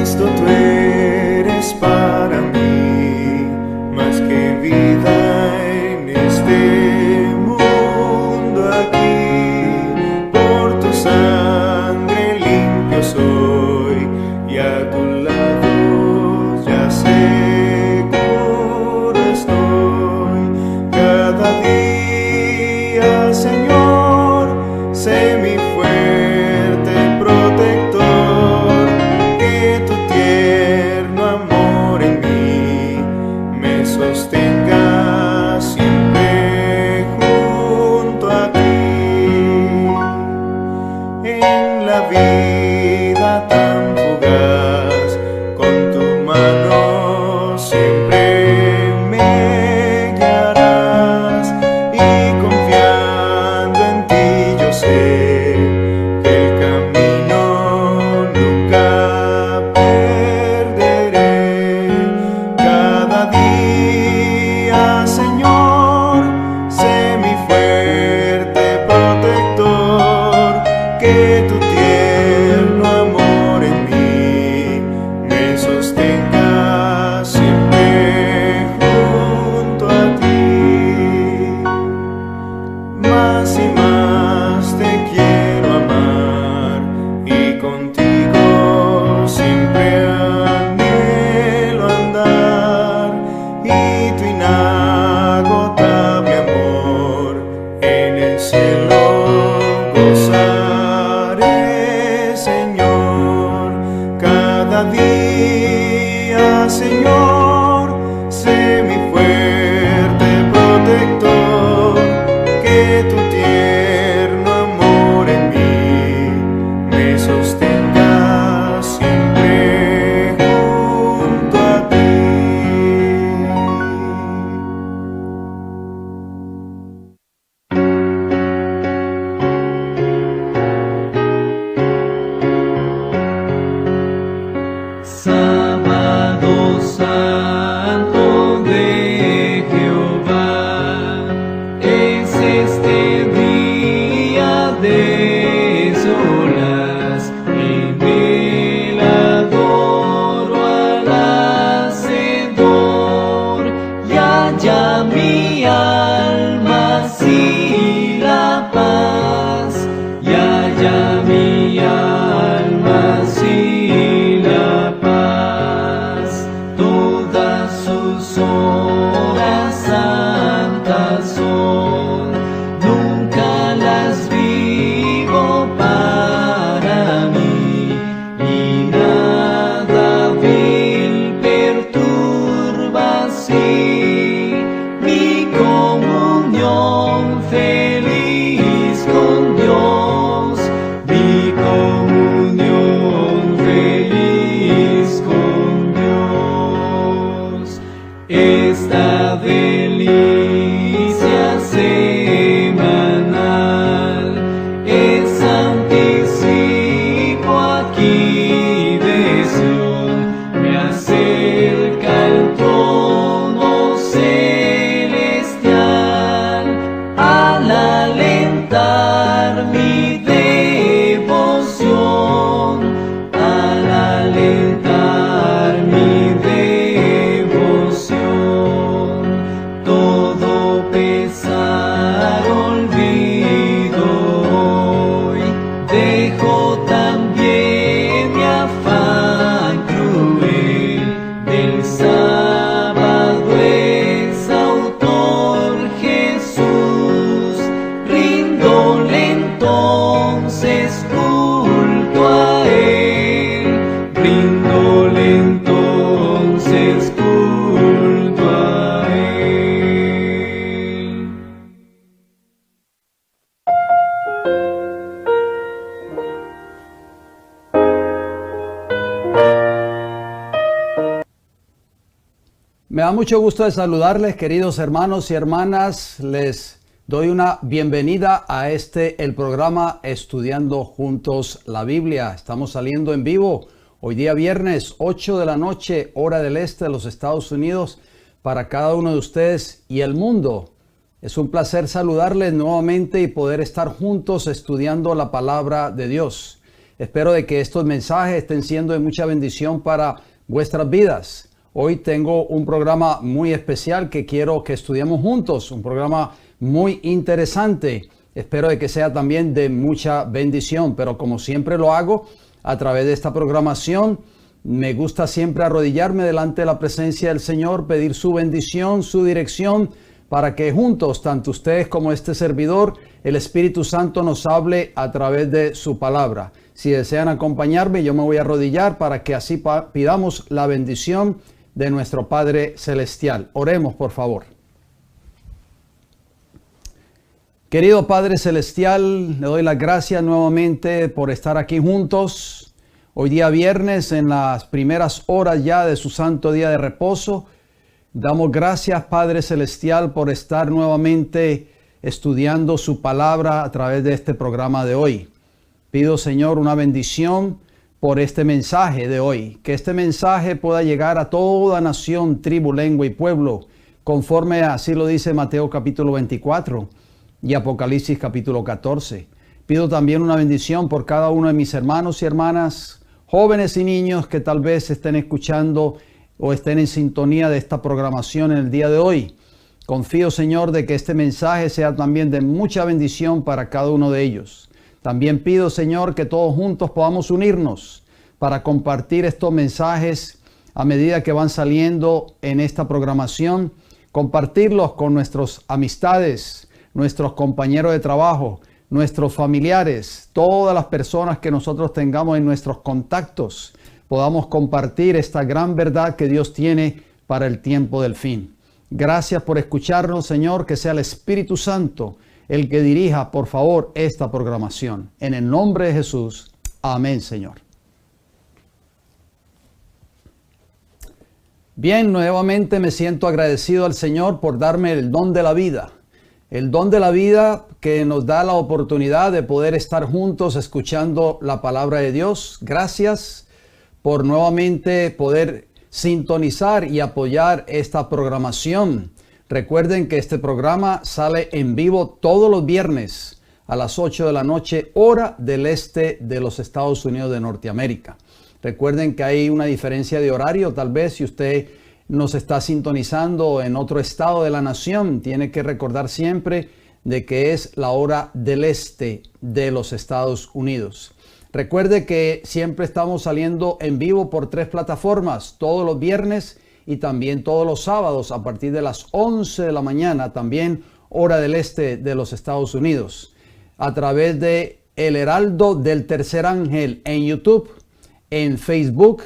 Cristo, tú eres para mí más que vida en este mundo aquí. Por tu sangre limpio soy y a tu lado ya seguro estoy. Cada día, Señor, sé mi fuerte protector, que tu tierno amor en mí me sostenga siempre junto a ti. En la vida tan fugaz, con tu mano siempre me guiarás, y confiando en ti yo sé que el camino nunca perderé. Cada día, Señor, sé mi fuerte protector, que tu tierno amor en mí me sostenga siempre junto a ti. Más y más te quiero amar, y contigo siempre anhelo andar, y tu inagotable amor en el cielo gozaré, Señor. Cada día, Señor, sé mi fuerte protector, que tu tierno amor en mí me sostenga siempre junto a ti. Sábado Santo de Jehová, es este día de solas, en él adoro al Hacedor, y halla mi alma así la paz, y halla mi alma así la paz. Todas sus horas santas son, nunca las vivo para mí, y nada vil perturba así mi comunión feliz con Dios, mi comunión feliz con Dios. Esta delicia semanal es anticipo aquí de Sion, me acerca al trono celestial, al alentar mi devoción, al alentar mi devoción. Todo pesar olvido hoy, dejo también mi afán cruel, del sábado es autor Jesús, rindole entonces culto a él, rindole entonces culto a él. Me da mucho gusto de saludarles, queridos hermanos y hermanas. Les doy una bienvenida a el programa Estudiando Juntos la Biblia. Estamos saliendo en vivo hoy día viernes, 8 de la noche, hora del este de los Estados Unidos, para cada uno de ustedes y el mundo. Es un placer saludarles nuevamente y poder estar juntos estudiando la palabra de Dios. Espero de que estos mensajes estén siendo de mucha bendición para vuestras vidas. Hoy tengo un programa muy especial que quiero que estudiemos juntos, un programa muy interesante. Espero de que sea también de mucha bendición, pero como siempre lo hago a través de esta programación, me gusta siempre arrodillarme delante de la presencia del Señor, pedir su bendición, su dirección, para que juntos, tanto ustedes como este servidor, el Espíritu Santo nos hable a través de su palabra. Si desean acompañarme, yo me voy a arrodillar para que así pidamos la bendición de nuestro Padre Celestial. Oremos, por favor. Querido Padre Celestial, le doy las gracias nuevamente por estar aquí juntos. Hoy día viernes, en las primeras horas ya de su santo día de reposo, damos gracias, Padre Celestial, por estar nuevamente estudiando su palabra a través de este programa de hoy. Pido, Señor, una bendición por este mensaje de hoy. Que este mensaje pueda llegar a toda nación, tribu, lengua y pueblo, conforme así lo dice Mateo capítulo 24 y Apocalipsis capítulo 14. Pido también una bendición por cada uno de mis hermanos y hermanas, jóvenes y niños que tal vez estén escuchando o estén en sintonía de esta programación en el día de hoy. Confío, Señor, de que este mensaje sea también de mucha bendición para cada uno de ellos. También pido, Señor, que todos juntos podamos unirnos para compartir estos mensajes a medida que van saliendo en esta programación, compartirlos con nuestras amistades, nuestros compañeros de trabajo, nuestros familiares, todas las personas que nosotros tengamos en nuestros contactos, podamos compartir esta gran verdad que Dios tiene para el tiempo del fin. Gracias por escucharnos, Señor, que sea el Espíritu Santo el que dirija, por favor, esta programación. En el nombre de Jesús, amén, Señor. Bien, nuevamente me siento agradecido al Señor por darme el don de la vida. El don de la vida que nos da la oportunidad de poder estar juntos escuchando la palabra de Dios. Gracias por nuevamente poder sintonizar y apoyar esta programación. Recuerden que este programa sale en vivo todos los viernes a las 8 de la noche, hora del este de los Estados Unidos de Norteamérica. Recuerden que hay una diferencia de horario, tal vez si usted nos está sintonizando en otro estado de la nación, tiene que recordar siempre de que es la hora del este de los Estados Unidos. Recuerde que siempre estamos saliendo en vivo por 3 plataformas, todos los viernes y también todos los sábados a partir de las 11 de la mañana, también hora del este de los Estados Unidos, a través de El Heraldo del Tercer Ángel en YouTube, en Facebook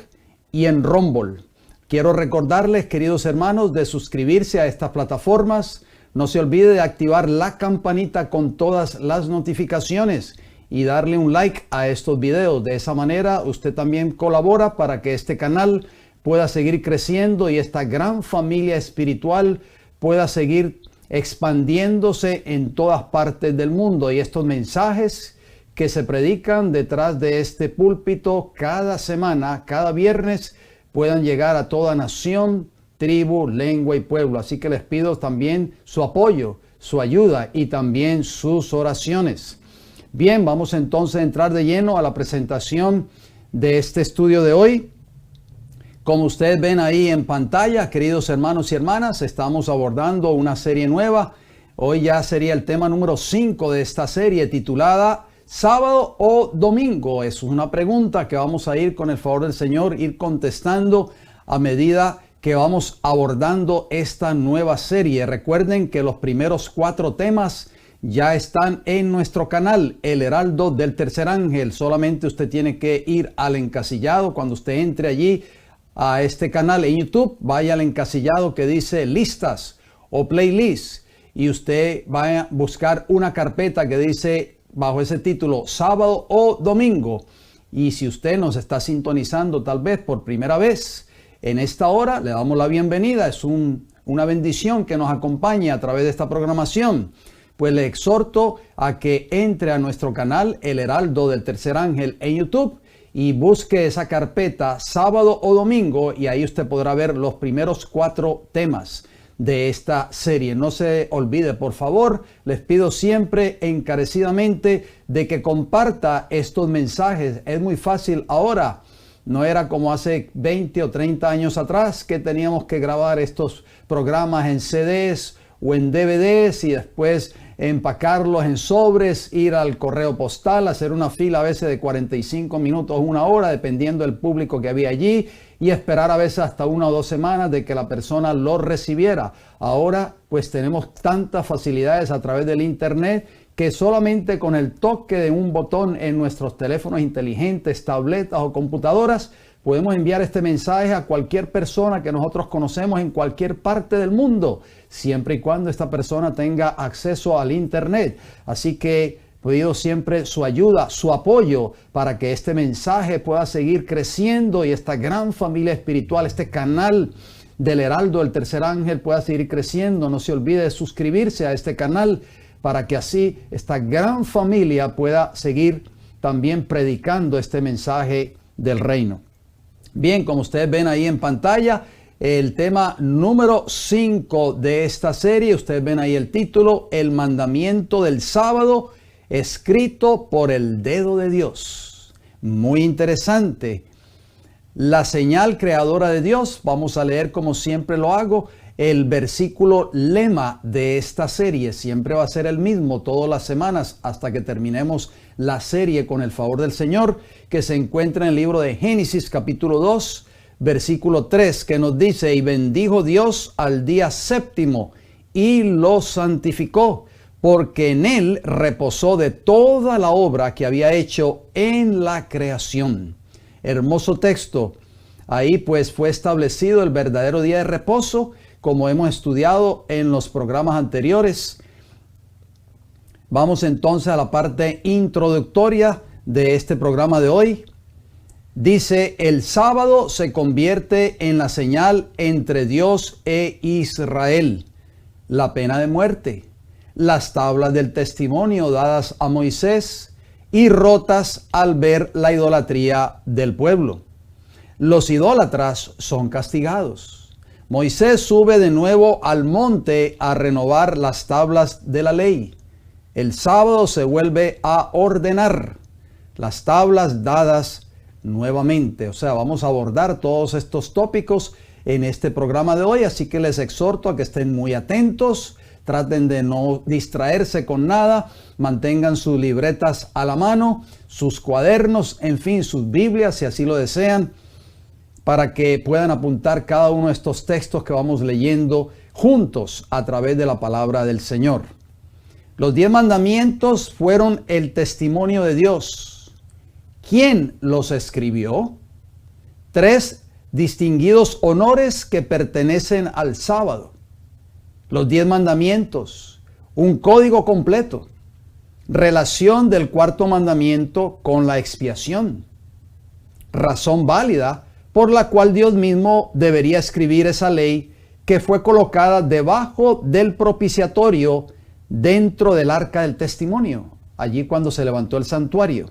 y en Rumble. Quiero recordarles, queridos hermanos, de suscribirse a estas plataformas. No se olvide de activar la campanita con todas las notificaciones y darle un like a estos videos. De esa manera usted también colabora para que este canal pueda seguir creciendo y esta gran familia espiritual pueda seguir expandiéndose en todas partes del mundo. Y estos mensajes que se predican detrás de este púlpito cada semana, cada viernes, puedan llegar a toda nación, tribu, lengua y pueblo. Así que les pido también su apoyo, su ayuda y también sus oraciones. Bien, vamos entonces a entrar de lleno a la presentación de este estudio de hoy. Como ustedes ven ahí en pantalla, queridos hermanos y hermanas, estamos abordando una serie nueva. Hoy ya sería el tema número 5 de esta serie, titulada ¿Sábado o domingo? Es una pregunta que vamos a ir, con el favor del Señor, ir contestando a medida que vamos abordando esta nueva serie. Recuerden que los primeros 4 temas ya están en nuestro canal, El Heraldo del Tercer Ángel. Solamente usted tiene que ir al encasillado. Cuando usted entre allí a este canal en YouTube, vaya al encasillado que dice listas o playlist y usted va a buscar una carpeta que dice bajo ese título sábado o domingo. Y si usted nos está sintonizando tal vez por primera vez en esta hora, le damos la bienvenida. Es una bendición que nos acompañe a través de esta programación. Pues le exhorto a que entre a nuestro canal El Heraldo del Tercer Ángel en YouTube y busque esa carpeta sábado o domingo, y ahí usted podrá ver los primeros 4 temas. de esta serie. No se olvide, por favor, les pido siempre encarecidamente de que comparta estos mensajes. Es muy fácil ahora. No era como hace 20 o 30 años atrás que teníamos que grabar estos programas en CDs o en DVDs y después empacarlos en sobres, ir al correo postal, hacer una fila a veces de 45 minutos, una hora, dependiendo del público que había allí, y esperar a veces hasta 1 o 2 semanas de que la persona lo recibiera. Ahora pues tenemos tantas facilidades a través del internet que solamente con el toque de un botón en nuestros teléfonos inteligentes, tabletas o computadoras, podemos enviar este mensaje a cualquier persona que nosotros conocemos en cualquier parte del mundo, siempre y cuando esta persona tenga acceso al internet. Así que pido siempre su ayuda, su apoyo para que este mensaje pueda seguir creciendo y esta gran familia espiritual, este canal del Heraldo del Tercer Ángel pueda seguir creciendo. No se olvide de suscribirse a este canal para que así esta gran familia pueda seguir también predicando este mensaje del reino. Bien, como ustedes ven ahí en pantalla, el tema número 5 de esta serie, ustedes ven ahí el título, El mandamiento del sábado, escrito por el dedo de Dios. Muy interesante. La señal creadora de Dios. Vamos a leer, como siempre lo hago, el versículo lema de esta serie. Siempre va a ser el mismo todas las semanas hasta que terminemos la serie con el favor del Señor, que se encuentra en el libro de Génesis capítulo 2, versículo 3, que nos dice: y bendijo Dios al día séptimo y lo santificó, porque en él reposó de toda la obra que había hecho en la creación. Hermoso texto. Ahí pues fue establecido el verdadero día de reposo, como hemos estudiado en los programas anteriores. Vamos entonces a la parte introductoria de este programa de hoy. Dice: el sábado se convierte en la señal entre Dios e Israel. La pena de muerte, las tablas del testimonio dadas a Moisés y rotas al ver la idolatría del pueblo. Los idólatras son castigados. Moisés sube de nuevo al monte a renovar las tablas de la ley. El sábado se vuelve a ordenar las tablas dadas nuevamente. O sea, vamos a abordar todos estos tópicos en este programa de hoy, así que les exhorto a que estén muy atentos, traten de no distraerse con nada, mantengan sus libretas a la mano, sus cuadernos, en fin, sus Biblias, si así lo desean, para que puedan apuntar cada uno de estos textos que vamos leyendo juntos a través de la palabra del Señor. Los 10 mandamientos fueron el testimonio de Dios. ¿Quién los escribió? 3 distinguidos honores que pertenecen al sábado. Los 10 mandamientos, un código completo. Relación del cuarto mandamiento con la expiación. Razón válida por la cual Dios mismo debería escribir esa ley que fue colocada debajo del propiciatorio dentro del arca del testimonio, allí cuando se levantó el santuario.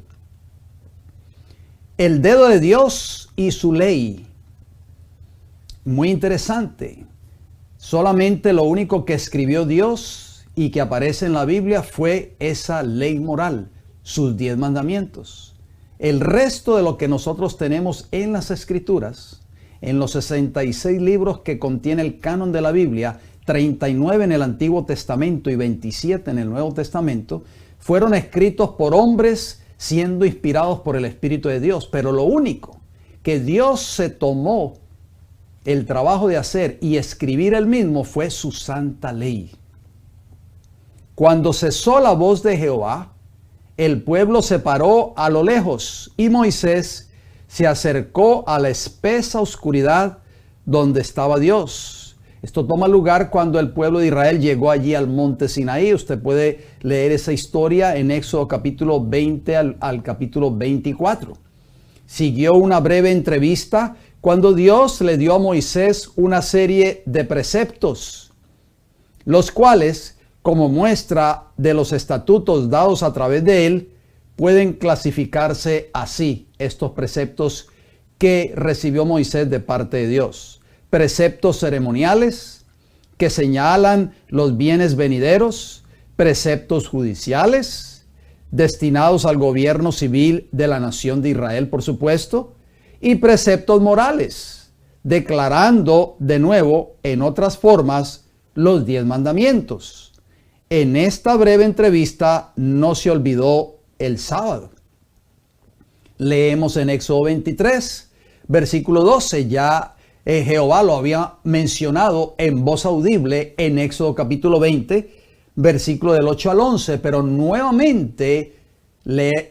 El dedo de Dios y su ley. Muy interesante. Solamente lo único que escribió Dios y que aparece en la Biblia fue esa ley moral, sus 10 mandamientos. El resto de lo que nosotros tenemos en las Escrituras, en los 66 libros que contiene el canon de la Biblia, 39 en el Antiguo Testamento y 27 en el Nuevo Testamento, fueron escritos por hombres siendo inspirados por el Espíritu de Dios. Pero lo único que Dios se tomó el trabajo de hacer y escribir él mismo fue su santa ley. Cuando cesó la voz de Jehová, el pueblo se paró a lo lejos y Moisés se acercó a la espesa oscuridad donde estaba Dios. Esto toma lugar cuando el pueblo de Israel llegó allí al monte Sinaí. Usted puede leer esa historia en Éxodo capítulo 20 al capítulo 24. Siguió una breve entrevista cuando Dios le dio a Moisés una serie de preceptos, los cuales, como muestra de los estatutos dados a través de él, pueden clasificarse así, estos preceptos que recibió Moisés de parte de Dios. Preceptos ceremoniales, que señalan los bienes venideros, preceptos judiciales, destinados al gobierno civil de la nación de Israel, por supuesto, y preceptos morales, declarando de nuevo, en otras formas, los 10 mandamientos. En esta breve entrevista no se olvidó el sábado. Leemos en Éxodo 23, versículo 12, ya Jehová lo había mencionado en voz audible en Éxodo capítulo 20, versículo del 8 al 11, pero nuevamente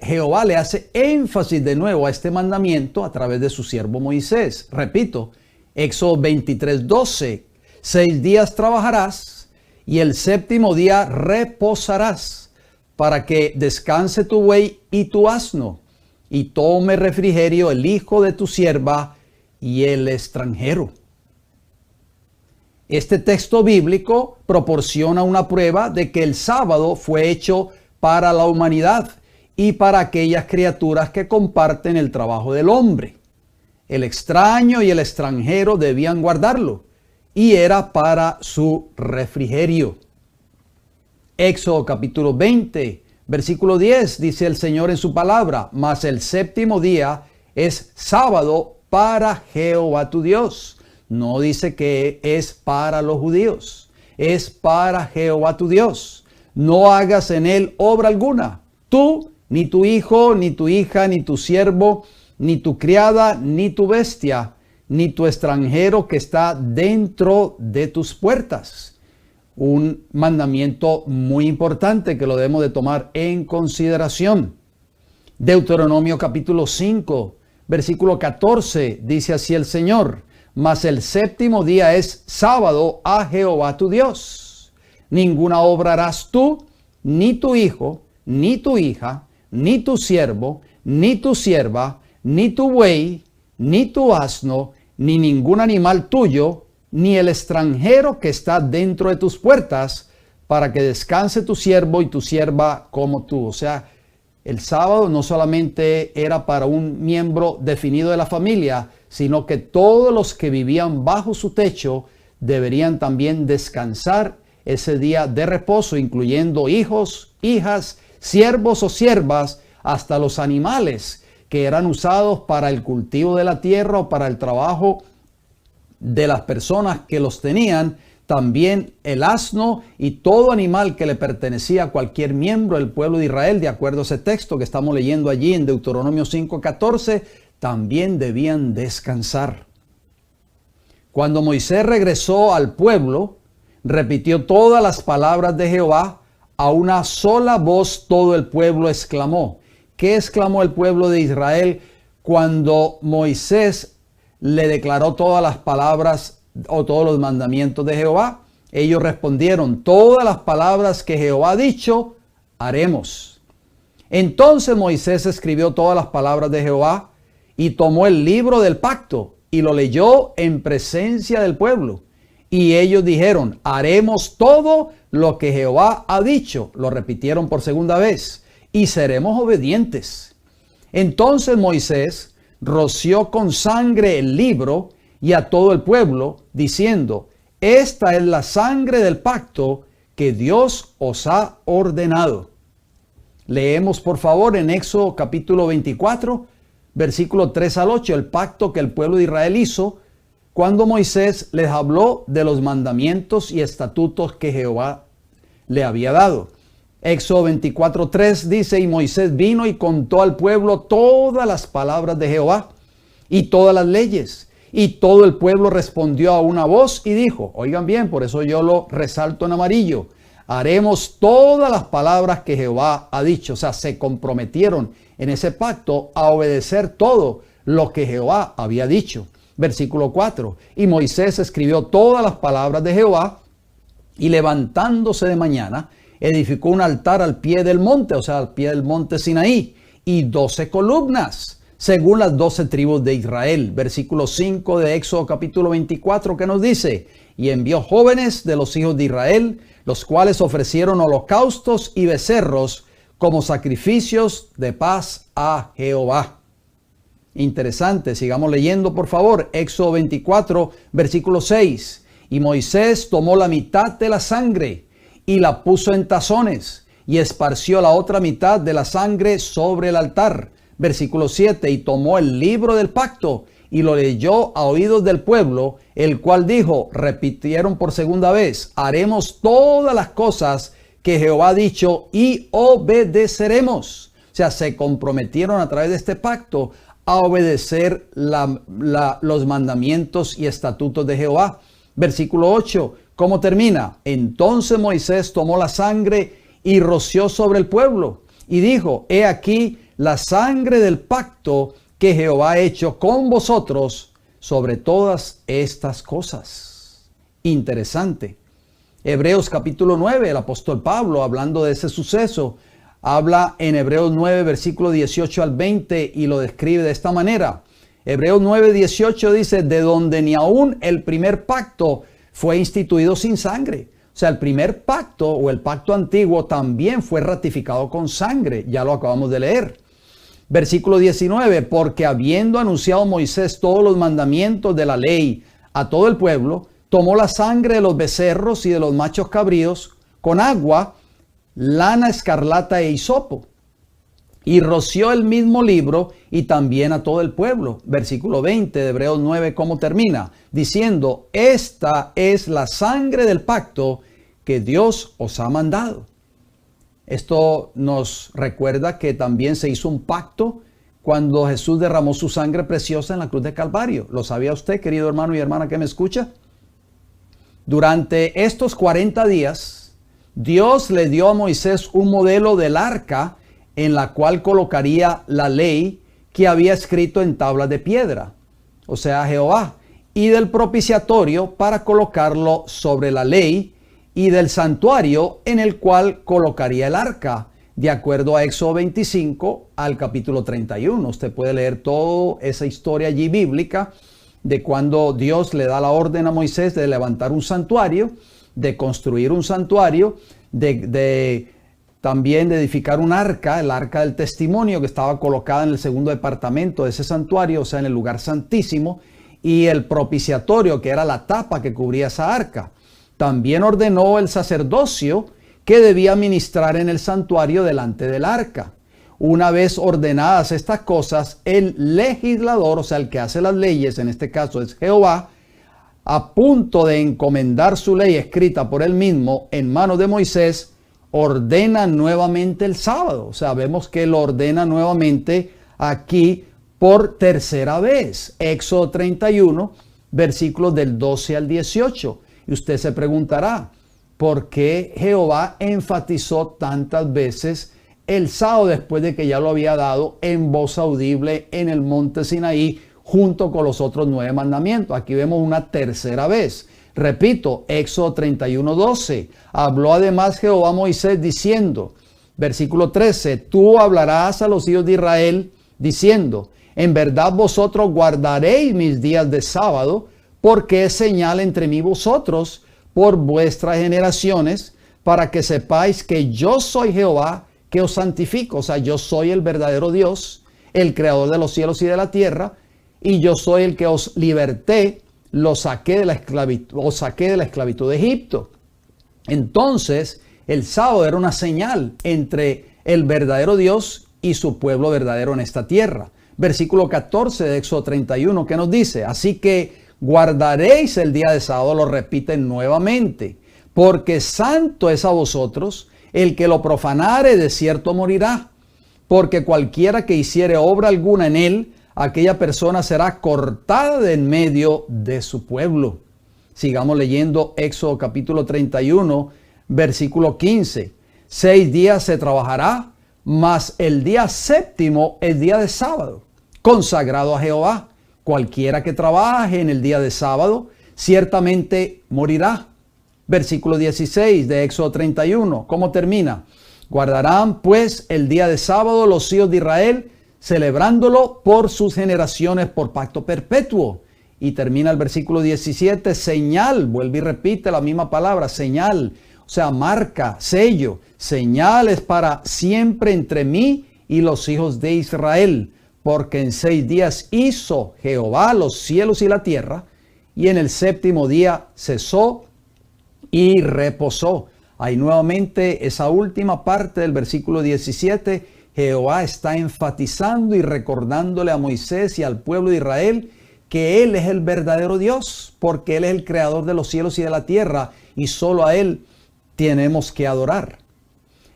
Jehová le hace énfasis de nuevo a este mandamiento a través de su siervo Moisés. Repito, Éxodo 23, 12, 6 días trabajarás y el séptimo día reposarás para que descanse tu buey y tu asno y tome refrigerio el hijo de tu sierva y el extranjero. Este texto bíblico proporciona una prueba de que el sábado fue hecho para la humanidad y para aquellas criaturas que comparten el trabajo del hombre. El extraño y el extranjero debían guardarlo y era para su refrigerio. Éxodo capítulo 20, versículo 10, dice el Señor en su palabra: mas el séptimo día es sábado para Jehová tu Dios. No dice que es para los judíos, es para Jehová tu Dios. No hagas en él obra alguna, tú, ni tu hijo, ni tu hija, ni tu siervo, ni tu criada, ni tu bestia, ni tu extranjero que está dentro de tus puertas. Un mandamiento muy importante que lo debemos de tomar en consideración. Deuteronomio capítulo 5, versículo 14, dice así el Señor: mas el séptimo día es sábado a Jehová tu Dios. Ninguna obra harás tú, ni tu hijo, ni tu hija, ni tu siervo, ni tu sierva, ni tu buey, ni tu asno, ni ningún animal tuyo, ni el extranjero que está dentro de tus puertas, para que descanse tu siervo y tu sierva como tú. O sea, el sábado no solamente era para un miembro definido de la familia, sino que todos los que vivían bajo su techo deberían también descansar ese día de reposo, incluyendo hijos, hijas, siervos o siervas, hasta los animales que eran usados para el cultivo de la tierra o para el trabajo de las personas que los tenían. También el asno y todo animal que le pertenecía a cualquier miembro del pueblo de Israel, de acuerdo a ese texto que estamos leyendo allí en Deuteronomio 5:14, también debían descansar. Cuando Moisés regresó al pueblo, repitió todas las palabras de Jehová. A una sola voz todo el pueblo exclamó. ¿Qué exclamó el pueblo de Israel cuando Moisés le declaró todas las palabras o todos los mandamientos de Jehová? Ellos respondieron: todas las palabras que Jehová ha dicho, haremos. Entonces Moisés escribió todas las palabras de Jehová y tomó el libro del pacto y lo leyó en presencia del pueblo. Y ellos dijeron: haremos todo lo que Jehová ha dicho. Lo repitieron por segunda vez: y seremos obedientes. Entonces Moisés roció con sangre el libro y a todo el pueblo, diciendo: esta es la sangre del pacto que Dios os ha ordenado. Leemos por favor en Éxodo capítulo 24, versículo 3 al 8, el pacto que el pueblo de Israel hizo cuando Moisés les habló de los mandamientos y estatutos que Jehová le había dado. Éxodo 24:3 dice: y Moisés vino y contó al pueblo todas las palabras de Jehová y todas las leyes. Y todo el pueblo respondió a una voz y dijo, oigan bien, por eso yo lo resalto en amarillo: haremos todas las palabras que Jehová ha dicho. O sea, se comprometieron en ese pacto a obedecer todo lo que Jehová había dicho. Versículo 4: y Moisés escribió todas las palabras de Jehová, y levantándose de mañana, edificó un altar al pie del monte, o sea, al pie del monte Sinaí, y 12 columnas, según las 12 tribus de Israel. Versículo 5 de Éxodo capítulo 24, que nos dice: y envió jóvenes de los hijos de Israel, los cuales ofrecieron holocaustos y becerros como sacrificios de paz a Jehová. Interesante, sigamos leyendo por favor. Éxodo 24, versículo 6. Y Moisés tomó la mitad de la sangre y la puso en tazones y esparció la otra mitad de la sangre sobre el altar. Versículo 7, y tomó el libro del pacto y lo leyó a oídos del pueblo, el cual dijo, repitieron por segunda vez, haremos todas las cosas que Jehová ha dicho y obedeceremos. O sea, se comprometieron a través de este pacto a obedecer los mandamientos y estatutos de Jehová. Versículo 8, ¿cómo termina? Entonces Moisés tomó la sangre y roció sobre el pueblo y dijo, he aquí la sangre del pacto que Jehová ha hecho con vosotros sobre todas estas cosas. Interesante. Hebreos capítulo 9, el apóstol Pablo, hablando de ese suceso, habla en Hebreos 9, versículo 18 al 20 y lo describe de esta manera. Hebreos 9, 18 dice, de donde ni aún el primer pacto fue instituido sin sangre. O sea, el primer pacto o el pacto antiguo también fue ratificado con sangre. Ya lo acabamos de leer. Versículo 19, porque habiendo anunciado Moisés todos los mandamientos de la ley a todo el pueblo, tomó la sangre de los becerros y de los machos cabríos con agua, lana escarlata e hisopo, y roció el mismo libro y también a todo el pueblo. Versículo 20 de Hebreos 9, ¿cómo termina? Diciendo, esta es la sangre del pacto que Dios os ha mandado. Esto nos recuerda que también se hizo un pacto cuando Jesús derramó su sangre preciosa en la cruz de Calvario. ¿Lo sabía usted, querido hermano y hermana que me escucha? Durante estos 40 días, Dios le dio a Moisés un modelo del arca en la cual colocaría la ley que había escrito en tablas de piedra, o sea, Jehová, y del propiciatorio para colocarlo sobre la ley, y del santuario en el cual colocaría el arca, de acuerdo a Éxodo 25 al capítulo 31. Usted puede leer toda esa historia allí bíblica de cuando Dios le da la orden a Moisés de levantar un santuario, de construir un santuario, también de edificar un arca, el arca del testimonio que estaba colocada en el segundo departamento de ese santuario, o sea, en el lugar santísimo, y el propiciatorio, que era la tapa que cubría esa arca. También ordenó el sacerdocio que debía ministrar en el santuario delante del arca. Una vez ordenadas estas cosas, el legislador, o sea, el que hace las leyes, en este caso es Jehová, a punto de encomendar su ley escrita por él mismo en manos de Moisés, ordena nuevamente el sábado. O sea, vemos que lo ordena nuevamente aquí por tercera vez. Éxodo 31, versículos del 12 al 18. Y usted se preguntará, ¿por qué Jehová enfatizó tantas veces el sábado después de que ya lo había dado en voz audible en el monte Sinaí junto con los otros 9 mandamientos? Aquí vemos una tercera vez. Repito, Éxodo 31, 12. Habló además Jehová a Moisés diciendo, versículo 13, tú hablarás a los hijos de Israel diciendo, en verdad vosotros guardaréis mis días de sábado, porque es señal entre mí y vosotros por vuestras generaciones, para que sepáis que yo soy Jehová que os santifico. O sea, yo soy el verdadero Dios, el creador de los cielos y de la tierra, y yo soy el que os liberté, os saqué de la esclavitud de Egipto. Entonces, el sábado era una señal entre el verdadero Dios y su pueblo verdadero en esta tierra. Versículo 14 de Éxodo 31, que nos dice, así que guardaréis el día de sábado, lo repiten nuevamente, porque santo es a vosotros, el que lo profanare de cierto morirá, porque cualquiera que hiciere obra alguna en él, aquella persona será cortada de en medio de su pueblo. Sigamos leyendo Éxodo capítulo 31, versículo 15. 6 días se trabajará, mas el día séptimo es día de sábado, consagrado a Jehová. Cualquiera que trabaje en el día de sábado, ciertamente morirá. Versículo 16 de Éxodo 31. ¿Cómo termina? Guardarán pues el día de sábado los hijos de Israel, celebrándolo por sus generaciones por pacto perpetuo. Y termina el versículo 17, señal, vuelve y repite la misma palabra, señal, o sea, marca, sello, señales para siempre entre mí y los hijos de Israel. Porque en 6 días hizo Jehová los cielos y la tierra, y en el séptimo día cesó y reposó. Ahí nuevamente esa última parte del versículo 17, Jehová está enfatizando y recordándole a Moisés y al pueblo de Israel que Él es el verdadero Dios, porque Él es el creador de los cielos y de la tierra, y solo a Él tenemos que adorar.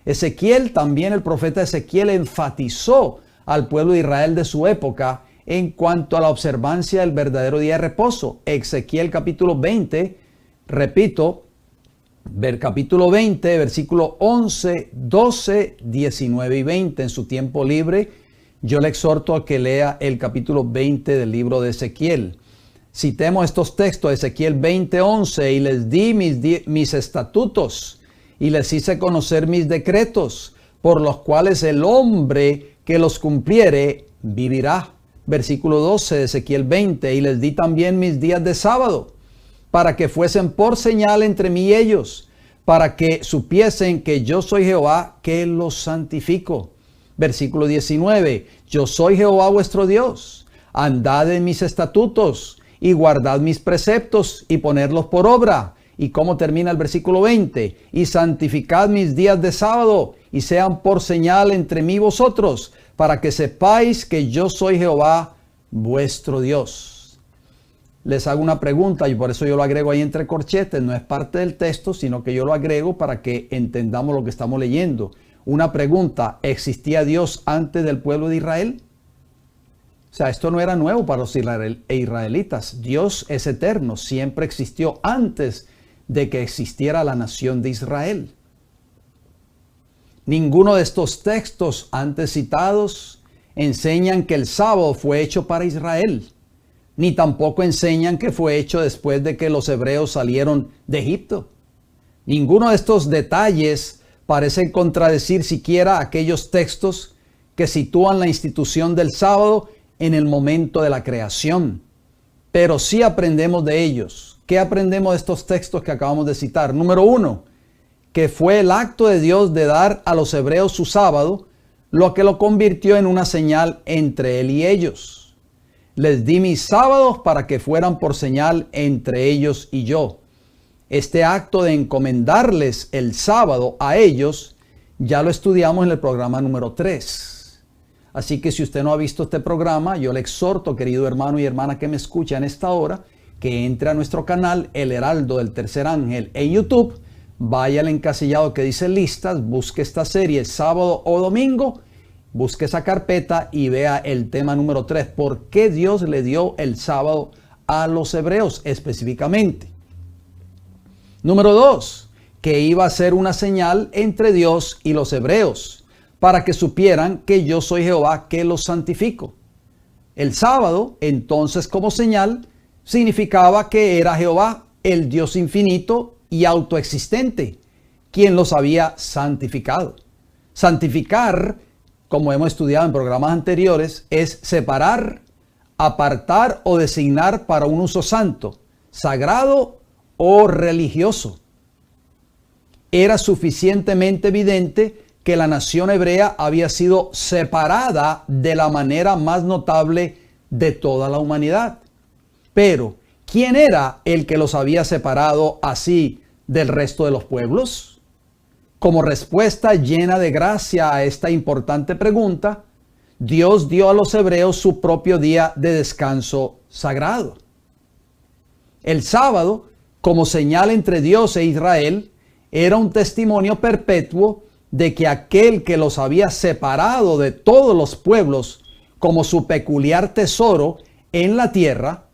Ezequiel, también el profeta Ezequiel, enfatizó al pueblo de Israel de su época en cuanto a la observancia del verdadero día de reposo. Ezequiel capítulo 20, repito, capítulo 20, versículo 11, 12, 19 y 20. En su tiempo libre, yo le exhorto a que lea el capítulo 20 del libro de Ezequiel. Citemos estos textos, Ezequiel 20, 11, y les di mis estatutos, y les hice conocer mis decretos, por los cuales el hombre que los cumpliere vivirá. Versículo 12 de Ezequiel 20, y les di también mis días de sábado, para que fuesen por señal entre mí y ellos, para que supiesen que yo soy Jehová, que los santifico. Versículo 19, yo soy Jehová vuestro Dios, andad en mis estatutos y guardad mis preceptos y ponedlos por obra. ¿Y cómo termina el versículo 20? Y santificad mis días de sábado y sean por señal entre mí y vosotros, para que sepáis que yo soy Jehová vuestro Dios. Les hago una pregunta y por eso yo lo agrego ahí entre corchetes, no es parte del texto, sino que yo lo agrego para que entendamos lo que estamos leyendo. Una pregunta, ¿existía Dios antes del pueblo de Israel? O sea, esto no era nuevo para los israelitas. Dios es eterno, siempre existió antes de que existiera la nación de Israel. Ninguno de estos textos antes citados enseñan que el sábado fue hecho para Israel, ni tampoco enseñan que fue hecho después de que los hebreos salieron de Egipto. Ninguno de estos detalles parecen contradecir siquiera aquellos textos que sitúan la institución del sábado en el momento de la creación. Pero sí aprendemos de ellos. ¿Qué aprendemos de estos textos que acabamos de citar? Número 1, que fue el acto de Dios de dar a los hebreos su sábado, lo que lo convirtió en una señal entre Él y ellos. Les di mis sábados para que fueran por señal entre ellos y yo. Este acto de encomendarles el sábado a ellos, ya lo estudiamos en el programa número 3. Así que si usted no ha visto este programa, yo le exhorto, querido hermano y hermana que me escucha en esta hora, que entre a nuestro canal El Heraldo del Tercer Ángel en YouTube, vaya al encasillado que dice listas, busque esta serie sábado o domingo, busque esa carpeta y vea el tema número 3. ¿Por qué Dios le dio el sábado a los hebreos específicamente? Número 2, que iba a ser una señal entre Dios y los hebreos, para que supieran que yo soy Jehová, que los santifico. El sábado, entonces, como señal, significaba que era Jehová, el Dios infinito y autoexistente, quien los había santificado. Santificar, como hemos estudiado en programas anteriores, es separar, apartar o designar para un uso santo, sagrado o religioso. Era suficientemente evidente que la nación hebrea había sido separada de la manera más notable de toda la humanidad. Pero, ¿quién era el que los había separado así del resto de los pueblos? Como respuesta llena de gracia a esta importante pregunta, Dios dio a los hebreos su propio día de descanso sagrado. El sábado, como señal entre Dios e Israel, era un testimonio perpetuo de que aquel que los había separado de todos los pueblos como su peculiar tesoro en la tierra,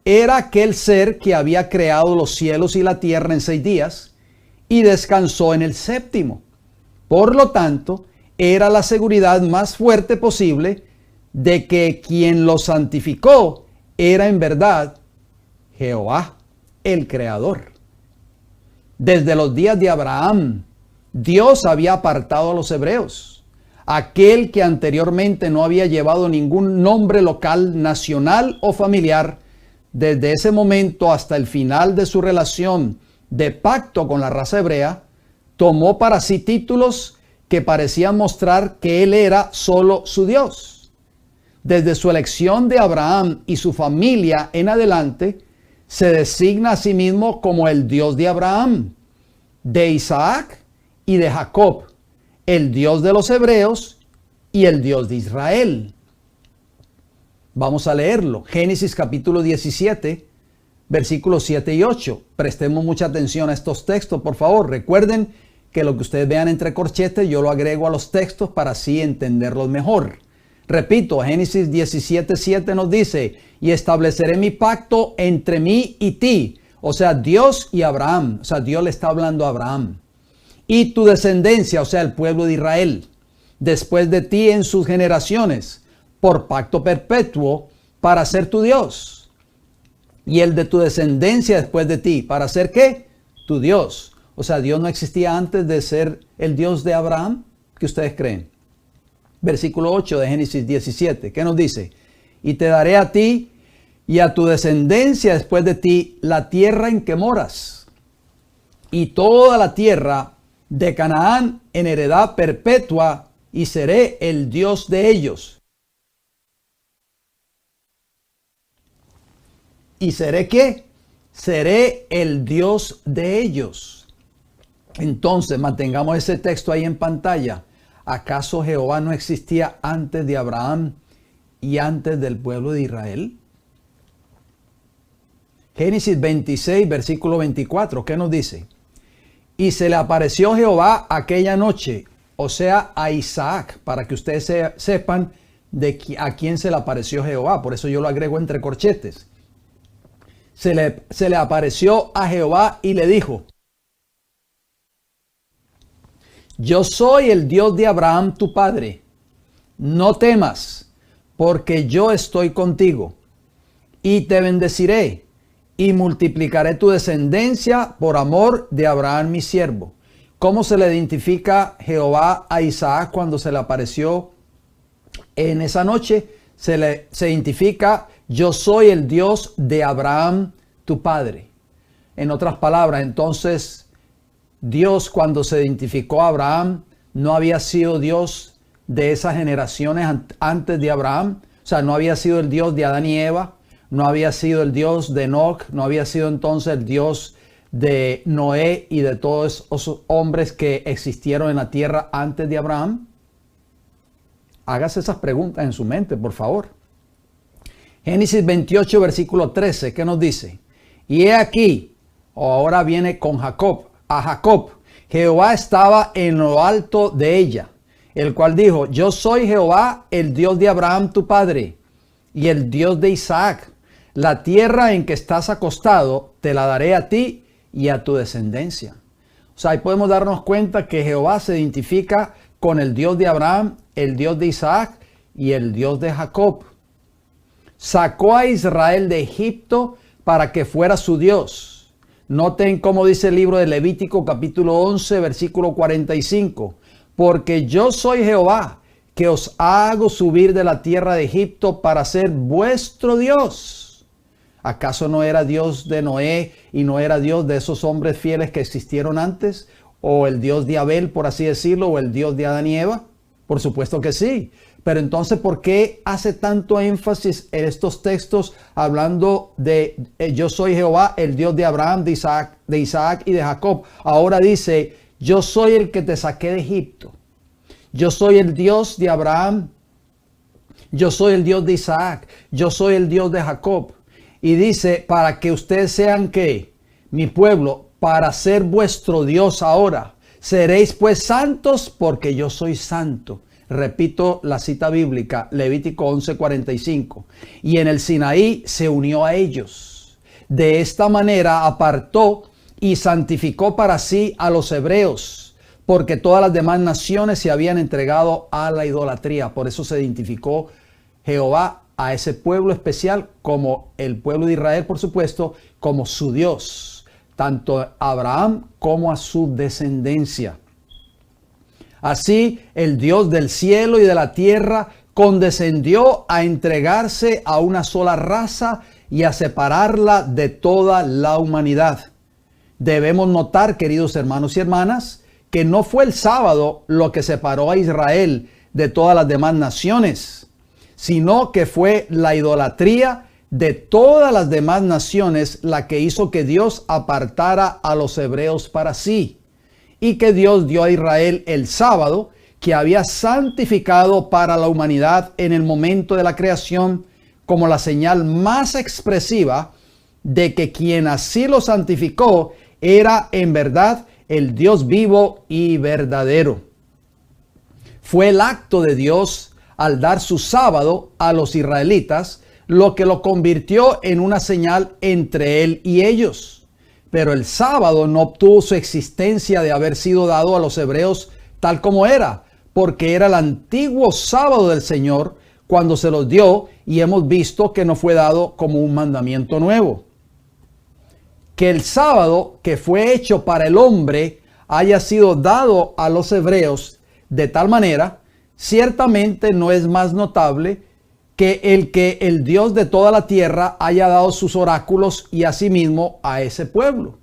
era aquel ser que había creado los cielos y la tierra en 6 días y descansó en el séptimo. Por lo tanto, era la seguridad más fuerte posible de que quien los santificó era en verdad Jehová, el Creador. Desde los días de Abraham, Dios había apartado a los hebreos, aquel que anteriormente no había llevado ningún nombre local, nacional o familiar. Desde ese momento hasta el final de su relación de pacto con la raza hebrea, tomó para sí títulos que parecían mostrar que él era solo su Dios. Desde su elección de Abraham y su familia en adelante, se designa a sí mismo como el Dios de Abraham, de Isaac y de Jacob, el Dios de los hebreos y el Dios de Israel. Vamos a leerlo. Génesis capítulo 17, versículos 7 y 8. Prestemos mucha atención a estos textos, por favor. Recuerden que lo que ustedes vean entre corchetes, yo lo agrego a los textos para así entenderlos mejor. Repito, Génesis 17, 7 nos dice, y estableceré mi pacto entre mí y ti. O sea, Dios y Abraham. O sea, Dios le está hablando a Abraham. Y tu descendencia, o sea, el pueblo de Israel, después de ti en sus generaciones, por pacto perpetuo, para ser tu Dios. Y el de tu descendencia después de ti, ¿para ser qué? Tu Dios. O sea, Dios no existía antes de ser el Dios de Abraham. ¿Qué ustedes creen? Versículo 8 de Génesis 17. ¿Qué nos dice? Y te daré a ti y a tu descendencia después de ti la tierra en que moras, y toda la tierra de Canaán en heredad perpetua, y seré el Dios de ellos. ¿Y seré qué? Seré el Dios de ellos. Entonces, mantengamos ese texto ahí en pantalla. ¿Acaso Jehová no existía antes de Abraham y antes del pueblo de Israel? Génesis 26, versículo 24, ¿qué nos dice? Y se le apareció Jehová aquella noche, o sea, a Isaac, para que ustedes sepan a quién se le apareció Jehová. Por eso yo lo agrego entre corchetes. Se le apareció a Jehová y le dijo: yo soy el Dios de Abraham tu padre. No temas, porque yo estoy contigo, y te bendeciré, y multiplicaré tu descendencia por amor de Abraham mi siervo. ¿Cómo se le identifica Jehová a Isaac cuando se le apareció en esa noche? Se identifica: yo soy el Dios de Abraham tu padre. En otras palabras, entonces, Dios, cuando se identificó a Abraham, no había sido Dios de esas generaciones antes de Abraham. O sea, no había sido el Dios de Adán y Eva, no había sido el Dios de Enoc, no había sido entonces el Dios de Noé y de todos esos hombres que existieron en la tierra antes de Abraham. Hágase esas preguntas en su mente, por favor. Génesis 28, versículo 13, ¿qué nos dice? Y he aquí, ahora viene con Jacob, a Jacob, Jehová estaba en lo alto de ella, el cual dijo: yo soy Jehová, el Dios de Abraham tu padre, y el Dios de Isaac. La tierra en que estás acostado, te la daré a ti y a tu descendencia. O sea, ahí podemos darnos cuenta que Jehová se identifica con el Dios de Abraham, el Dios de Isaac y el Dios de Jacob. Sacó a Israel de Egipto para que fuera su Dios. Noten cómo dice el libro de Levítico capítulo 11, versículo 45. Porque yo soy Jehová, que os hago subir de la tierra de Egipto para ser vuestro Dios. ¿Acaso no era Dios de Noé y no era Dios de esos hombres fieles que existieron antes? ¿O el Dios de Abel, por así decirlo, o el Dios de Adán y Eva? Por supuesto que sí. Pero entonces, ¿por qué hace tanto énfasis en estos textos hablando de yo soy Jehová, el Dios de Abraham, de Isaac y de Jacob? Ahora dice: yo soy el que te saqué de Egipto. Yo soy el Dios de Abraham. Yo soy el Dios de Isaac. Yo soy el Dios de Jacob. Y dice: para que ustedes sean, ¿qué? Mi pueblo, para ser vuestro Dios ahora. Seréis pues santos, porque yo soy santo. Repito la cita bíblica, Levítico 11:45. Y en el Sinaí se unió a ellos. De esta manera apartó y santificó para sí a los hebreos, porque todas las demás naciones se habían entregado a la idolatría. Por eso se identificó Jehová a ese pueblo especial como el pueblo de Israel, por supuesto, como su Dios, tanto a Abraham como a su descendencia. Así, el Dios del cielo y de la tierra condescendió a entregarse a una sola raza y a separarla de toda la humanidad. Debemos notar, queridos hermanos y hermanas, que no fue el sábado lo que separó a Israel de todas las demás naciones, sino que fue la idolatría de todas las demás naciones la que hizo que Dios apartara a los hebreos para sí, y que Dios dio a Israel el sábado, que había santificado para la humanidad en el momento de la creación, como la señal más expresiva de que quien así lo santificó era en verdad el Dios vivo y verdadero. Fue el acto de Dios al dar su sábado a los israelitas lo que lo convirtió en una señal entre él y ellos. Pero el sábado no obtuvo su existencia de haber sido dado a los hebreos tal como era, porque era el antiguo sábado del Señor cuando se los dio, y hemos visto que no fue dado como un mandamiento nuevo. Que el sábado que fue hecho para el hombre haya sido dado a los hebreos de tal manera, ciertamente no es más notable que el Dios de toda la tierra haya dado sus oráculos y asimismo a ese pueblo.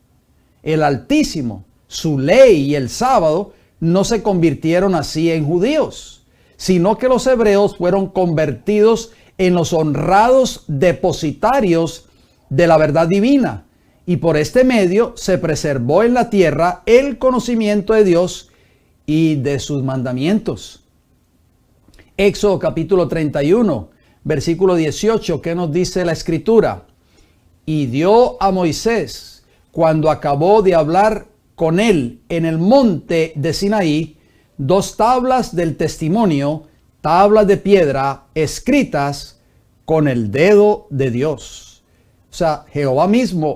El Altísimo, su ley y el sábado no se convirtieron así en judíos, sino que los hebreos fueron convertidos en los honrados depositarios de la verdad divina, y por este medio se preservó en la tierra el conocimiento de Dios y de sus mandamientos. Éxodo capítulo 31, versículo 18, ¿qué nos dice la Escritura? Y dio a Moisés, cuando acabó de hablar con él en el monte de Sinaí, 2 tablas del testimonio, tablas de piedra escritas con el dedo de Dios. O sea, Jehová mismo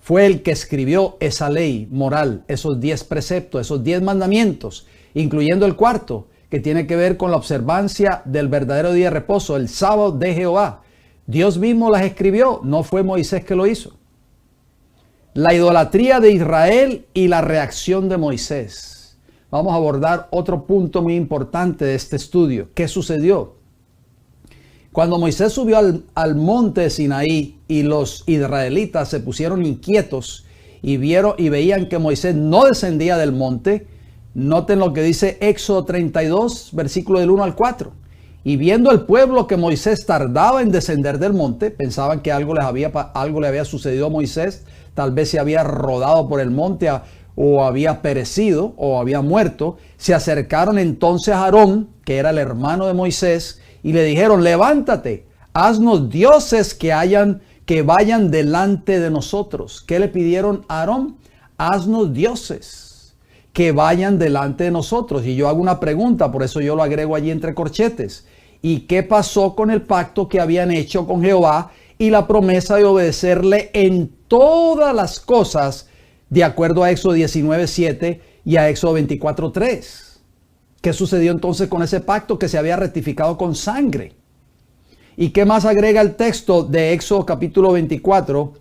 fue el que escribió esa ley moral, esos 10 preceptos, esos 10 mandamientos, incluyendo el cuarto, que tiene que ver con la observancia del verdadero día de reposo, el sábado de Jehová. Dios mismo las escribió, no fue Moisés que lo hizo. La idolatría de Israel y la reacción de Moisés. Vamos a abordar otro punto muy importante de este estudio. ¿Qué sucedió? Cuando Moisés subió al monte de Sinaí y los israelitas se pusieron inquietos y veían que Moisés no descendía del monte, noten lo que dice Éxodo 32, versículo del 1 al 4. Y viendo el pueblo que Moisés tardaba en descender del monte, pensaban que algo le había sucedido a Moisés, tal vez se había rodado por el monte o había perecido o había muerto. Se acercaron entonces a Aarón, que era el hermano de Moisés, y le dijeron: levántate, haznos dioses que vayan delante de nosotros. ¿Qué le pidieron a Aarón? Haznos dioses que vayan delante de nosotros. Y yo hago una pregunta, por eso yo lo agrego allí entre corchetes. ¿Y qué pasó con el pacto que habían hecho con Jehová y la promesa de obedecerle en todas las cosas, de acuerdo a Éxodo 19:7 y a Éxodo 24:3? ¿Qué sucedió entonces con ese pacto que se había rectificado con sangre? ¿Y qué más agrega el texto de Éxodo capítulo 24,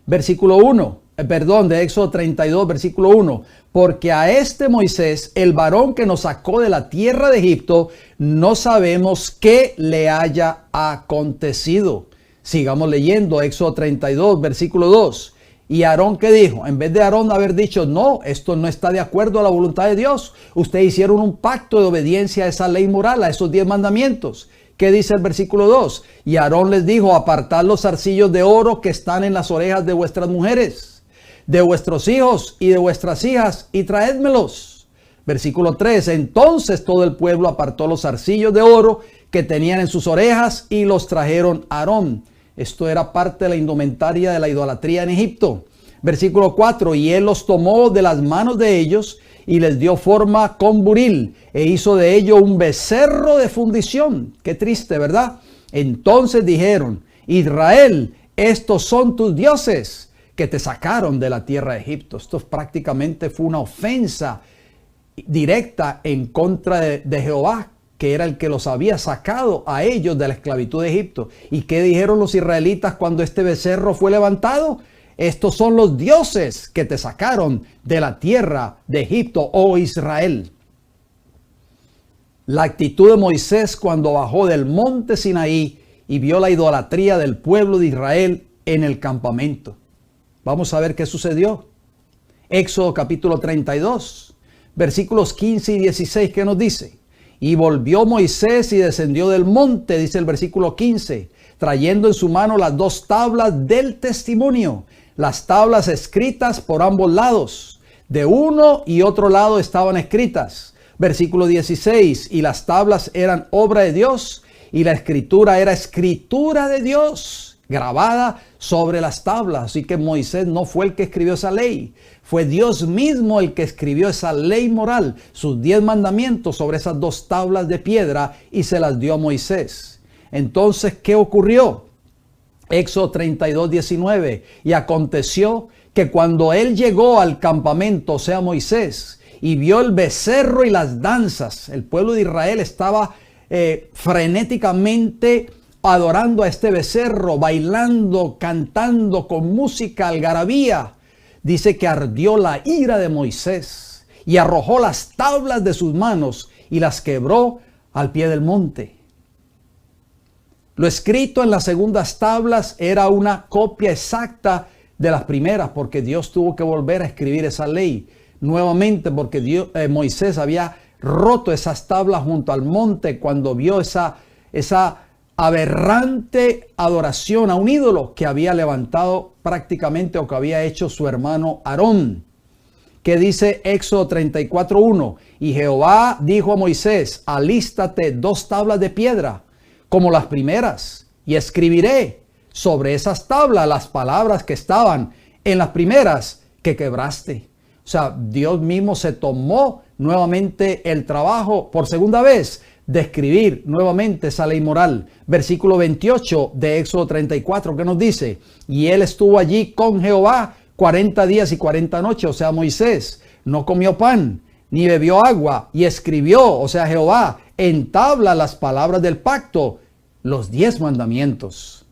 versículo 1? De Éxodo 32, versículo 1. Porque a este Moisés, el varón que nos sacó de la tierra de Egipto, no sabemos qué le haya acontecido. Sigamos leyendo Éxodo 32, versículo 2. Y Aarón, ¿qué dijo? En vez de Aarón haber dicho: no, esto no está de acuerdo a la voluntad de Dios, ustedes hicieron un pacto de obediencia a esa ley moral, a esos 10 mandamientos. ¿Qué dice el versículo 2? Y Aarón les dijo: apartad los zarcillos de oro que están en las orejas de vuestras mujeres, de vuestros hijos y de vuestras hijas, y traédmelos. Versículo 3. Entonces todo el pueblo apartó los zarcillos de oro que tenían en sus orejas y los trajeron a Aarón. Esto era parte de la indumentaria de la idolatría en Egipto. Versículo 4. Y él los tomó de las manos de ellos y les dio forma con buril e hizo de ello un becerro de fundición. Qué triste, ¿verdad? Entonces dijeron: Israel, estos son tus dioses que te sacaron de la tierra de Egipto. Esto prácticamente fue una ofensa directa en contra de Jehová, que era el que los había sacado a ellos de la esclavitud de Egipto. ¿Y qué dijeron los israelitas cuando este becerro fue levantado? Estos son los dioses que te sacaron de la tierra de Egipto, oh Israel. La actitud de Moisés cuando bajó del monte Sinaí y vio la idolatría del pueblo de Israel en el campamento. Vamos a ver qué sucedió. Éxodo capítulo 32, versículos 15 y 16, ¿qué nos dice? Y volvió Moisés y descendió del monte, dice el versículo 15, trayendo en su mano las 2 tablas del testimonio, las tablas escritas por ambos lados. De uno y otro lado estaban escritas. Versículo 16, y las tablas eran obra de Dios, y la escritura era escritura de Dios, grabada sobre las tablas. Así que Moisés no fue el que escribió esa ley. Fue Dios mismo el que escribió esa ley moral, sus 10 mandamientos sobre esas 2 tablas de piedra y se las dio a Moisés. Entonces, ¿qué ocurrió? Éxodo 32, 19. Y aconteció que cuando él llegó al campamento, o sea Moisés, y vio el becerro y las danzas, el pueblo de Israel estaba frenéticamente adorando a este becerro, bailando, cantando con música, algarabía. Dice que ardió la ira de Moisés y arrojó las tablas de sus manos y las quebró al pie del monte. Lo escrito en las segundas tablas era una copia exacta de las primeras, porque Dios tuvo que volver a escribir esa ley nuevamente, porque Moisés había roto esas tablas junto al monte cuando vio esa aberrante adoración a un ídolo que había levantado prácticamente o que había hecho su hermano Aarón. Que dice Éxodo 34:1, y Jehová dijo a Moisés, alístate 2 tablas de piedra como las primeras, y escribiré sobre esas tablas las palabras que estaban en las primeras que quebraste. O sea, Dios mismo se tomó nuevamente el trabajo por segunda vez de escribir nuevamente esa ley moral. Versículo 28 de Éxodo 34, que nos dice, y él estuvo allí con Jehová 40 días y 40 noches, o sea Moisés, no comió pan, ni bebió agua, y escribió, o sea Jehová, en tabla las palabras del pacto, los 10 mandamientos.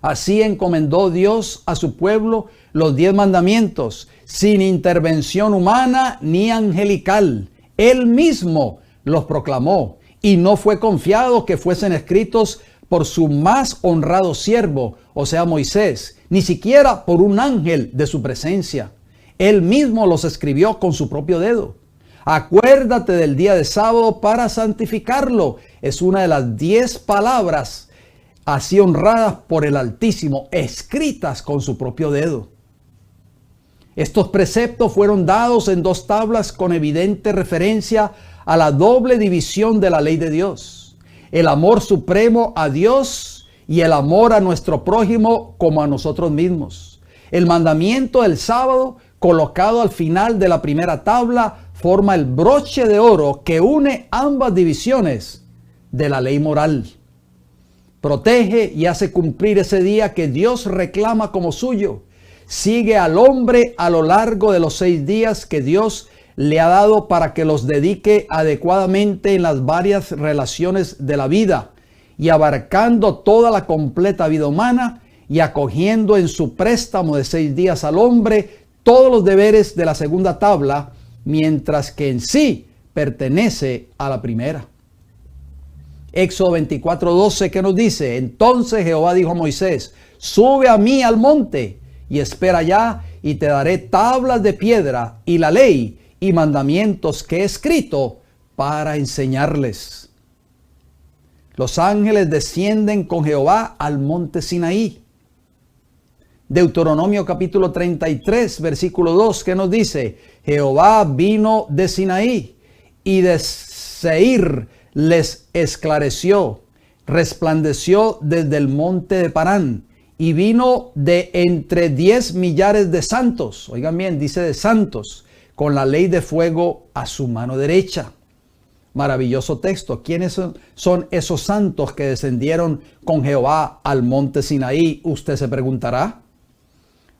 Así encomendó Dios a su pueblo los 10 mandamientos, sin intervención humana ni angelical. Él mismo los proclamó, y no fue confiado que fuesen escritos por su más honrado siervo, o sea Moisés, ni siquiera por un ángel de su presencia. Él mismo los escribió con su propio dedo. Acuérdate del día de sábado para santificarlo. Es una de las 10 palabras así honradas por el Altísimo, escritas con su propio dedo. Estos preceptos fueron dados en 2 tablas con evidente referencia a la doble división de la ley de Dios. El amor supremo a Dios y el amor a nuestro prójimo como a nosotros mismos. El mandamiento del sábado, colocado al final de la primera tabla, forma el broche de oro que une ambas divisiones de la ley moral. Protege y hace cumplir ese día que Dios reclama como suyo. Sigue al hombre a lo largo de los 6 días que Dios le ha dado para que los dedique adecuadamente en las varias relaciones de la vida, y abarcando toda la completa vida humana y acogiendo en su préstamo de 6 días al hombre todos los deberes de la segunda tabla, mientras que en sí pertenece a la primera. Éxodo 24:12, que nos dice, entonces Jehová dijo a Moisés, sube a mí al monte y espera allá, y te daré tablas de piedra y la ley y mandamientos que he escrito para enseñarles. Los ángeles descienden con Jehová al monte Sinaí. Deuteronomio capítulo 33, versículo 2, que nos dice, Jehová vino de Sinaí y de Seir les esclareció, resplandeció desde el monte de Parán y vino de entre 10 millares de santos, oigan bien, dice de santos, con la ley de fuego a su mano derecha. Maravilloso texto. ¿Quiénes son esos santos que descendieron con Jehová al monte Sinaí? Usted se preguntará.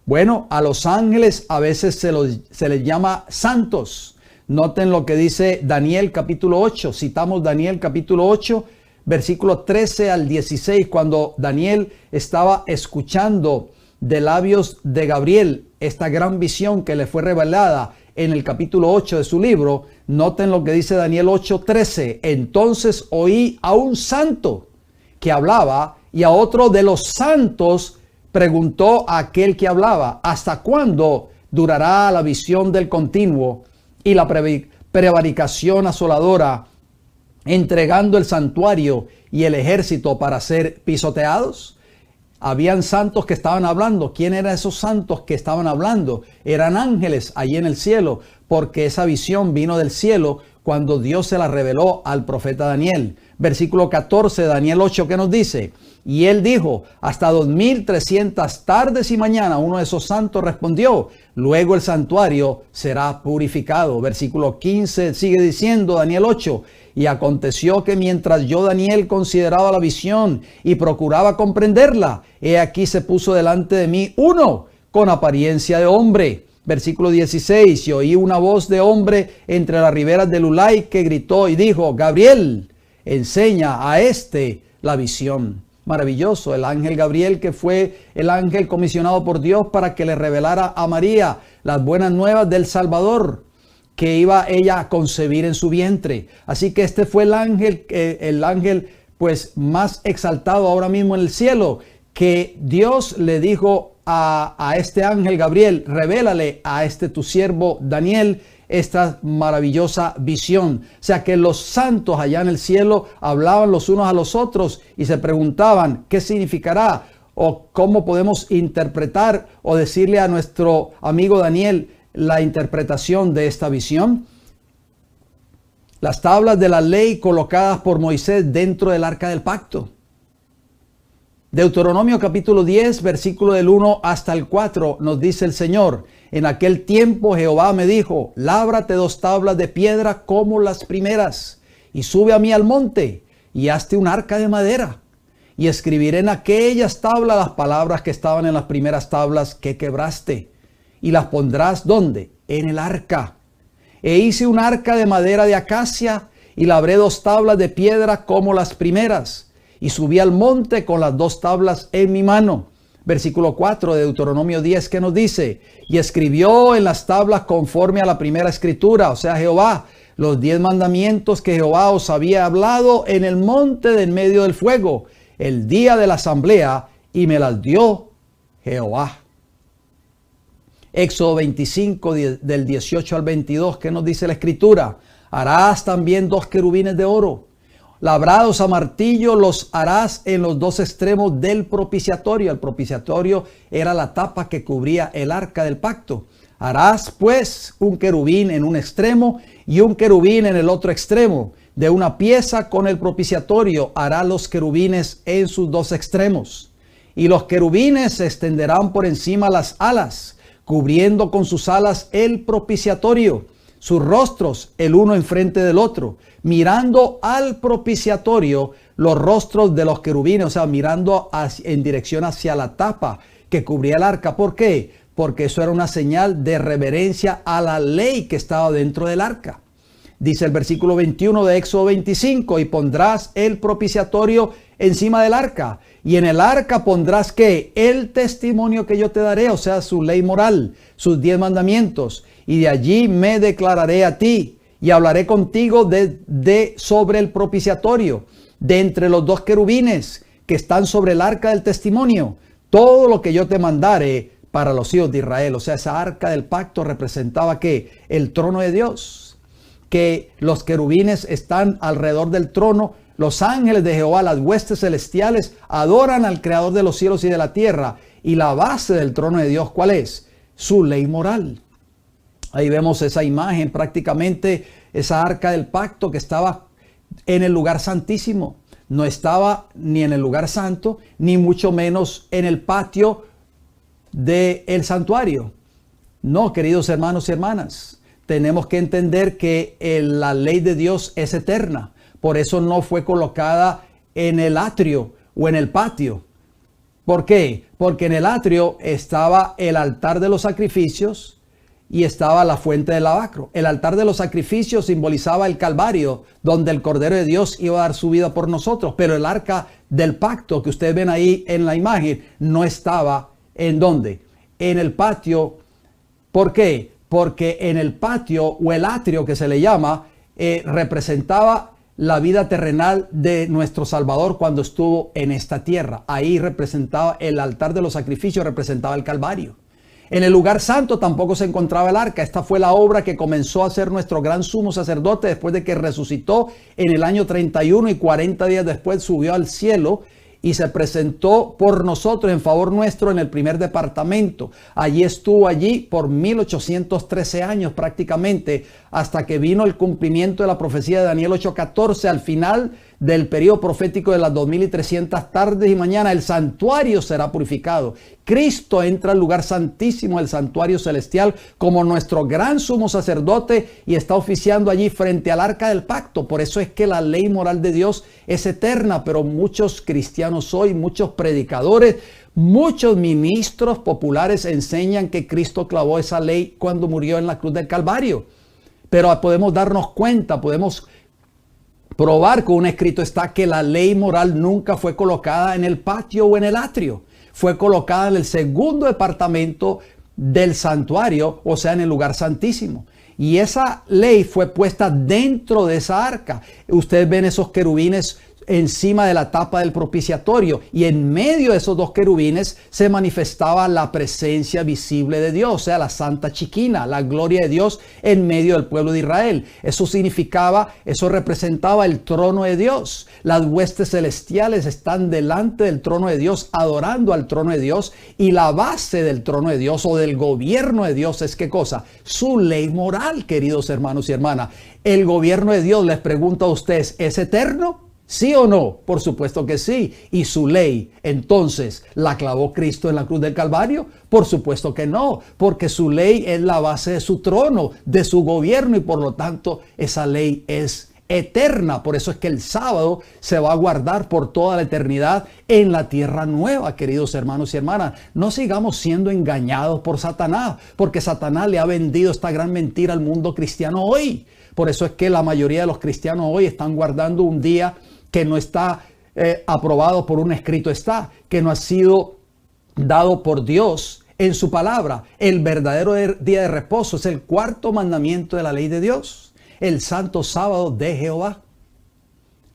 Bueno, a los ángeles a veces se les llama santos. Noten lo que dice Daniel capítulo 8. Citamos Daniel capítulo 8, versículo 13 al 16, cuando Daniel estaba escuchando de labios de Gabriel esta gran visión que le fue revelada en el capítulo 8 de su libro. Noten lo que dice Daniel 8:13. Entonces oí a un santo que hablaba, y a otro de los santos preguntó a aquel que hablaba, ¿hasta cuándo durará la visión del continuo y la prevaricación asoladora entregando el santuario y el ejército para ser pisoteados? Habían santos que estaban hablando. ¿Quién eran esos santos que estaban hablando? Eran ángeles allí en el cielo, porque esa visión vino del cielo cuando Dios se la reveló al profeta Daniel. Versículo 14, Daniel 8, ¿qué nos dice? Y él dijo, hasta 2300 tardes y mañana. Uno de esos santos respondió, luego el santuario será purificado. Versículo 15 sigue diciendo Daniel 8, y aconteció que mientras yo, Daniel, consideraba la visión y procuraba comprenderla, he aquí se puso delante de mí uno con apariencia de hombre. Versículo 16, y oí una voz de hombre entre las riberas del Ulai que gritó y dijo, Gabriel, enseña a este la visión. Maravilloso, el ángel Gabriel, que fue el ángel comisionado por Dios para que le revelara a María las buenas nuevas del Salvador que iba ella a concebir en su vientre. Así que este fue el ángel pues más exaltado ahora mismo en el cielo, que Dios le dijo a este ángel Gabriel, revélale a este tu siervo Daniel esta maravillosa visión. O sea que los santos allá en el cielo hablaban los unos a los otros y se preguntaban qué significará o cómo podemos interpretar o decirle a nuestro amigo Daniel la interpretación de esta visión. Las tablas de la ley colocadas por Moisés dentro del arca del pacto. Deuteronomio capítulo 10, versículo del 1 hasta el 4, nos dice el Señor, en aquel tiempo Jehová me dijo, lábrate 2 tablas de piedra como las primeras, y sube a mí al monte, y hazte un arca de madera, y escribiré en aquellas tablas las palabras que estaban en las primeras tablas que quebraste, y las pondrás, ¿dónde? En el arca. E hice un arca de madera de acacia, y labré 2 tablas de piedra como las primeras, y subí al monte con las 2 tablas en mi mano. Versículo 4 de Deuteronomio 10, que nos dice, y escribió en las tablas conforme a la primera escritura, o sea, Jehová, los 10 mandamientos que Jehová os había hablado en el monte de en medio del fuego, el día de la asamblea, y me las dio Jehová. Éxodo 25, del 18 al 22, ¿qué nos dice la escritura? Harás también 2 querubines de oro, labrados a martillo, los harás en los 2 extremos del propiciatorio. El propiciatorio era la tapa que cubría el arca del pacto. Harás pues un querubín en un extremo y un querubín en el otro extremo. De una pieza con el propiciatorio hará los querubines en sus 2 extremos. Y los querubines se extenderán por encima las alas, cubriendo con sus alas el propiciatorio, sus rostros el uno enfrente del otro, mirando al propiciatorio los rostros de los querubines, o sea, mirando en dirección hacia la tapa que cubría el arca. ¿Por qué? Porque eso era una señal de reverencia a la ley que estaba dentro del arca. Dice el versículo 21 de Éxodo 25, y pondrás el propiciatorio encima del arca, y en el arca pondrás ¿qué? El testimonio que yo te daré, o sea, su ley moral, sus 10 mandamientos, y de allí me declararé a ti, y hablaré contigo sobre el propiciatorio, de entre los 2 querubines que están sobre el arca del testimonio, todo lo que yo te mandare para los hijos de Israel. O sea, esa arca del pacto representaba ¿qué? El trono de Dios, que los querubines están alrededor del trono. Los ángeles de Jehová, las huestes celestiales, adoran al creador de los cielos y de la tierra. Y la base del trono de Dios, ¿cuál es? Su ley moral. Ahí vemos esa imagen, prácticamente esa arca del pacto que estaba en el lugar santísimo. No estaba ni en el lugar santo, ni mucho menos en el patio del santuario. No, queridos hermanos y hermanas, tenemos que entender que la ley de Dios es eterna. Por eso no fue colocada en el atrio o en el patio. ¿Por qué? Porque en el atrio estaba el altar de los sacrificios y estaba la fuente del lavacro. El altar de los sacrificios simbolizaba el Calvario, donde el Cordero de Dios iba a dar su vida por nosotros. Pero el arca del pacto que ustedes ven ahí en la imagen no estaba ¿en dónde? En el patio. ¿Por qué? Porque en el patio o el atrio que se le llama representaba la vida terrenal de nuestro Salvador cuando estuvo en esta tierra. Ahí representaba el altar de los sacrificios, representaba el Calvario. En el lugar santo tampoco se encontraba el arca. Esta fue la obra que comenzó a hacer nuestro gran sumo sacerdote después de que resucitó en el año 31 y 40 días después subió al cielo y se presentó por nosotros en favor nuestro en el primer departamento. Allí estuvo por 1813 años prácticamente, hasta que vino el cumplimiento de la profecía de Daniel 8:14. Al final del periodo profético de las 2300 tardes y mañanas, el santuario será purificado. Cristo entra al lugar santísimo del santuario celestial como nuestro gran sumo sacerdote y está oficiando allí frente al arca del pacto. Por eso es que la ley moral de Dios es eterna, pero muchos cristianos hoy, muchos predicadores, muchos ministros populares enseñan que Cristo clavó esa ley cuando murió en la cruz del Calvario. Pero podemos darnos cuenta, podemos probar con un escrito está que la ley moral nunca fue colocada en el patio o en el atrio. Fue colocada en el segundo departamento del santuario, o sea, en el lugar santísimo. Y esa ley fue puesta dentro de esa arca. Ustedes ven esos querubines encima de la tapa del propiciatorio, y en medio de esos dos querubines se manifestaba la presencia visible de Dios, o sea, la Santa Shekinah, la gloria de Dios en medio del pueblo de Israel. Eso representaba el trono de Dios. Las huestes celestiales están delante del trono de Dios, adorando al trono de Dios, y la base del trono de Dios o del gobierno de Dios es ¿qué cosa? Su ley moral, queridos hermanos y hermanas. El gobierno de Dios, les pregunto a ustedes, ¿es eterno? ¿Sí o no? Por supuesto que sí. ¿Y su ley, entonces, la clavó Cristo en la cruz del Calvario? Por supuesto que no, porque su ley es la base de su trono, de su gobierno, y por lo tanto esa ley es eterna. Por eso es que el sábado se va a guardar por toda la eternidad en la tierra nueva, queridos hermanos y hermanas. No sigamos siendo engañados por Satanás, porque Satanás le ha vendido esta gran mentira al mundo cristiano hoy. Por eso es que la mayoría de los cristianos hoy están guardando un día que no está aprobado por un escrito que no ha sido dado por Dios en su palabra. El verdadero día de reposo es el cuarto mandamiento de la ley de Dios, el santo sábado de Jehová.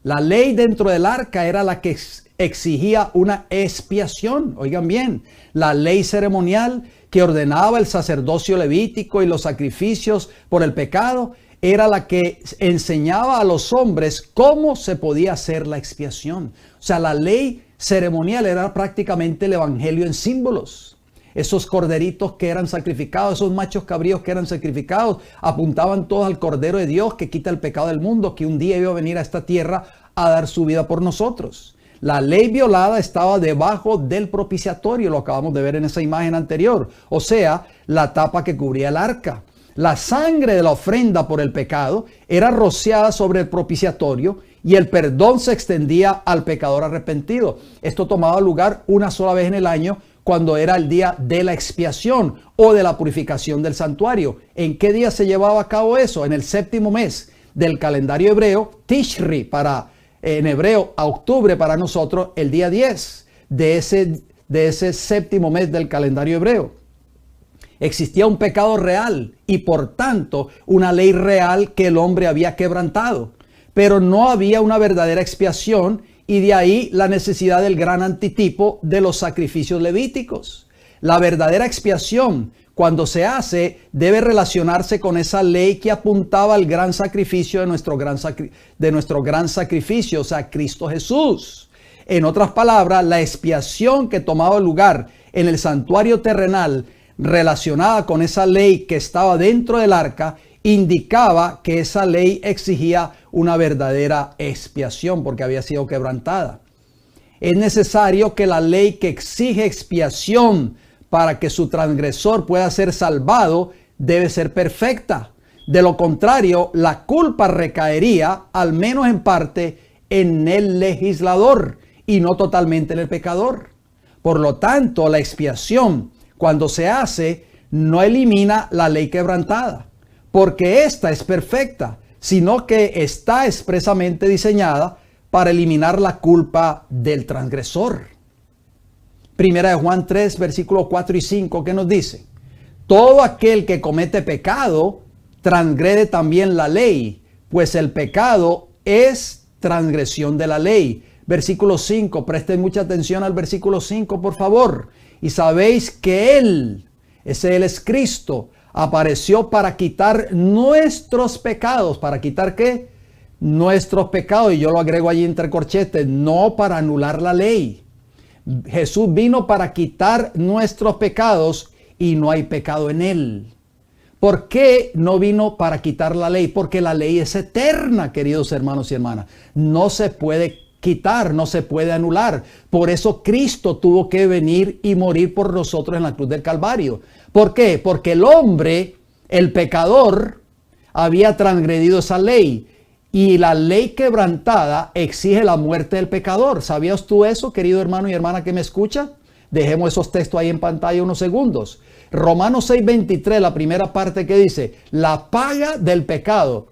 La ley dentro del arca era la que exigía una expiación. Oigan bien, la ley ceremonial que ordenaba el sacerdocio levítico y los sacrificios por el pecado era la que enseñaba a los hombres cómo se podía hacer la expiación. O sea, la ley ceremonial era prácticamente el evangelio en símbolos. Esos corderitos que eran sacrificados, esos machos cabríos que eran sacrificados, apuntaban todos al Cordero de Dios que quita el pecado del mundo, que un día iba a venir a esta tierra a dar su vida por nosotros. La ley violada estaba debajo del propiciatorio, lo acabamos de ver en esa imagen anterior, o sea, la tapa que cubría el arca. La sangre de la ofrenda por el pecado era rociada sobre el propiciatorio y el perdón se extendía al pecador arrepentido. Esto tomaba lugar una sola vez en el año, cuando era el día de la expiación o de la purificación del santuario. ¿En qué día se llevaba a cabo eso? En el séptimo mes del calendario hebreo, Tishri, en hebreo, a octubre para nosotros, el día 10 de ese séptimo mes del calendario hebreo. Existía un pecado real y por tanto una ley real que el hombre había quebrantado, pero no había una verdadera expiación, y de ahí la necesidad del gran antitipo de los sacrificios levíticos. La verdadera expiación, cuando se hace, debe relacionarse con esa ley que apuntaba al gran sacrificio de nuestro gran sacrificio, o sea, Cristo Jesús. En otras palabras, la expiación que tomaba lugar en el santuario terrenal, relacionada con esa ley que estaba dentro del arca, indicaba que esa ley exigía una verdadera expiación porque había sido quebrantada. Es necesario que la ley que exige expiación para que su transgresor pueda ser salvado debe ser perfecta. De lo contrario, la culpa recaería, al menos en parte, en el legislador y no totalmente en el pecador. Por lo tanto, la expiación, cuando se hace, no elimina la ley quebrantada, porque ésta es perfecta, sino que está expresamente diseñada para eliminar la culpa del transgresor. Primera de Juan 3, versículos 4 y 5, ¿qué nos dice? Todo aquel que comete pecado transgrede también la ley, pues el pecado es transgresión de la ley. Versículo 5, presten mucha atención al versículo 5, por favor. Y sabéis que Él, Él es Cristo. Apareció para quitar nuestros pecados. ¿Para quitar qué? Nuestros pecados. Y yo lo agrego allí entre corchetes, no para anular la ley. Jesús vino para quitar nuestros pecados y no hay pecado en Él. ¿Por qué no vino para quitar la ley? Porque la ley es eterna, queridos hermanos y hermanas. No se puede quitar, no se puede anular. Por eso Cristo tuvo que venir y morir por nosotros en la cruz del Calvario. ¿Por qué? Porque el hombre, el pecador, había transgredido esa ley. Y la ley quebrantada exige la muerte del pecador. ¿Sabías tú eso, querido hermano y hermana que me escucha? Dejemos esos textos ahí en pantalla unos segundos. Romanos 6:23, la primera parte que dice, la paga del pecado.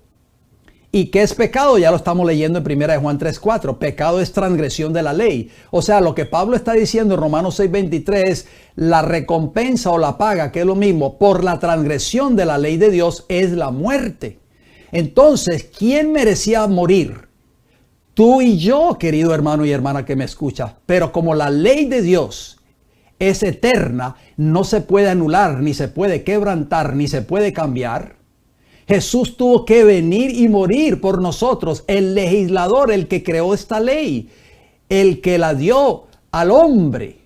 ¿Y qué es pecado? Ya lo estamos leyendo en 1 Juan 3:4. Pecado es transgresión de la ley. O sea, lo que Pablo está diciendo en Romanos 6:23 es la recompensa o la paga, que es lo mismo, por la transgresión de la ley de Dios es la muerte. Entonces, ¿quién merecía morir? Tú y yo, querido hermano y hermana que me escucha. Pero como la ley de Dios es eterna, no se puede anular, ni se puede quebrantar, ni se puede cambiar. Jesús tuvo que venir y morir por nosotros, el legislador, el que creó esta ley, el que la dio al hombre.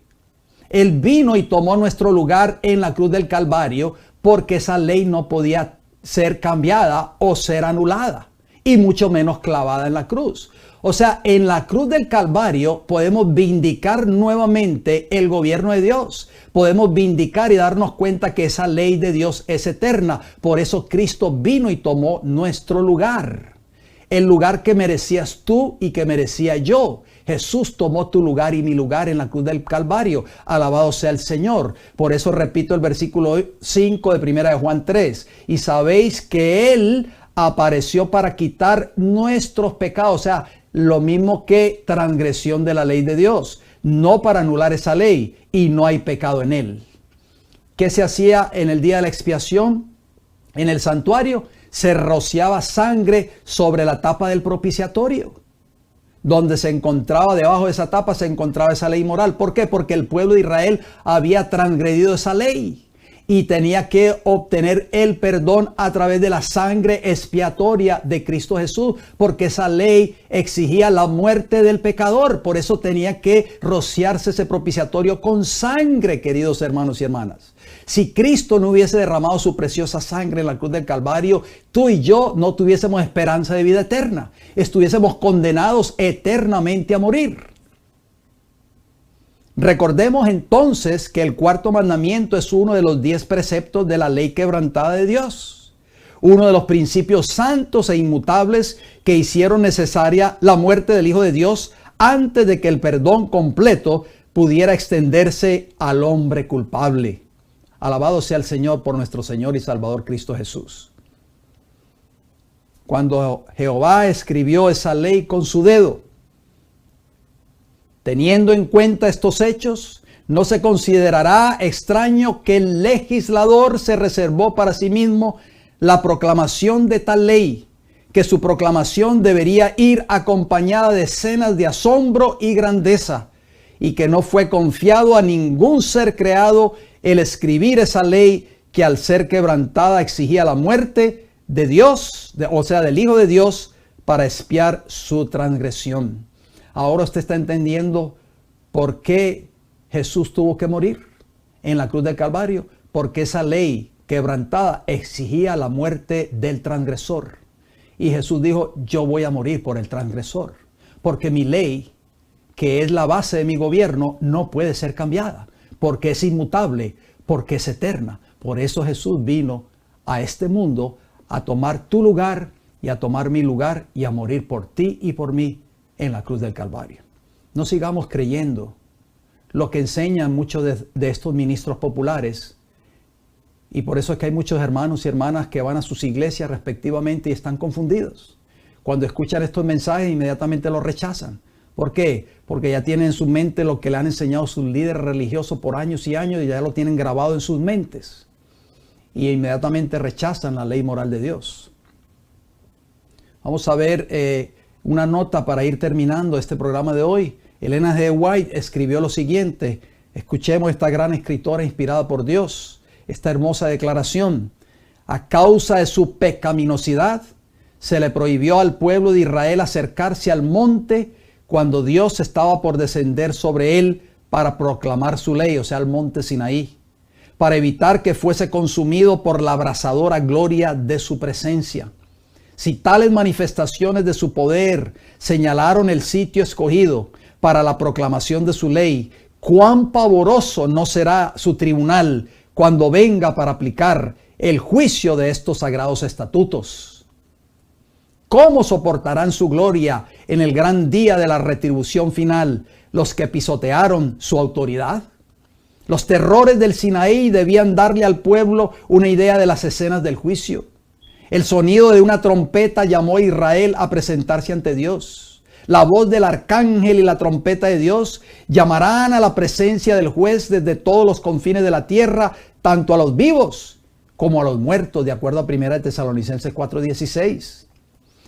Él vino y tomó nuestro lugar en la cruz del Calvario porque esa ley no podía ser cambiada o ser anulada, y mucho menos clavada en la cruz. O sea, en la cruz del Calvario podemos vindicar nuevamente el gobierno de Dios. Podemos vindicar y darnos cuenta que esa ley de Dios es eterna. Por eso Cristo vino y tomó nuestro lugar. El lugar que merecías tú y que merecía yo. Jesús tomó tu lugar y mi lugar en la cruz del Calvario. Alabado sea el Señor. Por eso repito el versículo 5 de 1 de Juan 3. Y sabéis que Él apareció para quitar nuestros pecados. O sea, lo mismo que transgresión de la ley de Dios. No para anular esa ley, y no hay pecado en Él. ¿Qué se hacía en el día de la expiación? En el santuario se rociaba sangre sobre la tapa del propiciatorio. Donde se encontraba, debajo de esa tapa, se encontraba esa ley moral. ¿Por qué? Porque el pueblo de Israel había transgredido esa ley y tenía que obtener el perdón a través de la sangre expiatoria de Cristo Jesús, porque esa ley exigía la muerte del pecador. Por eso tenía que rociarse ese propiciatorio con sangre, queridos hermanos y hermanas. Si Cristo no hubiese derramado su preciosa sangre en la cruz del Calvario, tú y yo no tuviésemos esperanza de vida eterna. Estuviésemos condenados eternamente a morir. Recordemos entonces que el cuarto mandamiento es uno de los 10 preceptos de la ley quebrantada de Dios. Uno de los principios santos e inmutables que hicieron necesaria la muerte del Hijo de Dios antes de que el perdón completo pudiera extenderse al hombre culpable. Alabado sea el Señor por nuestro Señor y Salvador Cristo Jesús. Cuando Jehová escribió esa ley con su dedo, teniendo en cuenta estos hechos, no se considerará extraño que el legislador se reservó para sí mismo la proclamación de tal ley, que su proclamación debería ir acompañada de escenas de asombro y grandeza, y que no fue confiado a ningún ser creado el escribir esa ley que al ser quebrantada exigía la muerte de Dios, o sea, del Hijo de Dios, para expiar su transgresión. Ahora usted está entendiendo por qué Jesús tuvo que morir en la cruz del Calvario. Porque esa ley quebrantada exigía la muerte del transgresor. Y Jesús dijo, yo voy a morir por el transgresor. Porque mi ley, que es la base de mi gobierno, no puede ser cambiada. Porque es inmutable, porque es eterna. Por eso Jesús vino a este mundo a tomar tu lugar y a tomar mi lugar y a morir por ti y por mí en la cruz del Calvario. No sigamos creyendo lo que enseñan muchos de estos ministros populares. Y por eso es que hay muchos hermanos y hermanas que van a sus iglesias respectivamente y están confundidos. Cuando escuchan estos mensajes inmediatamente los rechazan. ¿Por qué? Porque ya tienen en su mente lo que le han enseñado sus líderes religiosos por años y años y ya lo tienen grabado en sus mentes. Y inmediatamente rechazan la ley moral de Dios. Vamos a ver una nota para ir terminando este programa de hoy. Elena G. White escribió lo siguiente. Escuchemos esta gran escritora inspirada por Dios. esta hermosa declaración. A causa de su pecaminosidad, se le prohibió al pueblo de Israel acercarse al monte cuando Dios estaba por descender sobre él para proclamar su ley, o sea, el monte Sinaí, para evitar que fuese consumido por la abrasadora gloria de su presencia. Si tales manifestaciones de su poder señalaron el sitio escogido para la proclamación de su ley, cuán pavoroso no será su tribunal cuando venga para aplicar el juicio de estos sagrados estatutos. ¿Cómo soportarán su gloria en el gran día de la retribución final los que pisotearon su autoridad? Los terrores del Sinaí debían darle al pueblo una idea de las escenas del juicio. El sonido de una trompeta llamó a Israel a presentarse ante Dios. La voz del arcángel y la trompeta de Dios llamarán a la presencia del juez desde todos los confines de la tierra, tanto a los vivos como a los muertos, de acuerdo a 1 Tesalonicenses 4:16.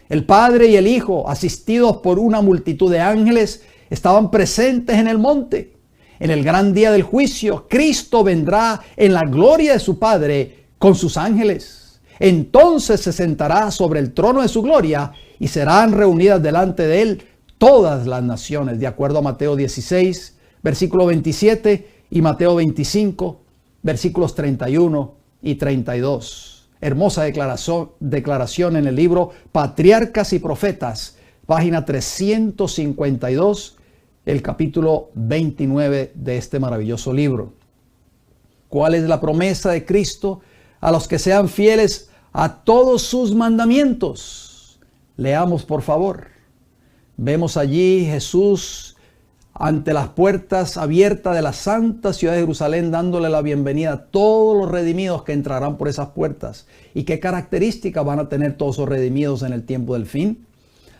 El Padre y el Hijo, asistidos por una multitud de ángeles, estaban presentes en el monte. En el gran día del juicio, Cristo vendrá en la gloria de su Padre con sus ángeles. Entonces se sentará sobre el trono de su gloria y serán reunidas delante de él todas las naciones, de acuerdo a Mateo 16, versículo 27 y Mateo 25, versículos 31 y 32. Hermosa declaración en el libro Patriarcas y Profetas, página 352, el capítulo 29 de este maravilloso libro. ¿Cuál es la promesa de Cristo a los que sean fieles a todos sus mandamientos? Leamos, por favor. Vemos allí Jesús ante las puertas abiertas de la santa ciudad de Jerusalén, dándole la bienvenida a todos los redimidos que entrarán por esas puertas. ¿Y qué características van a tener todos esos redimidos en el tiempo del fin?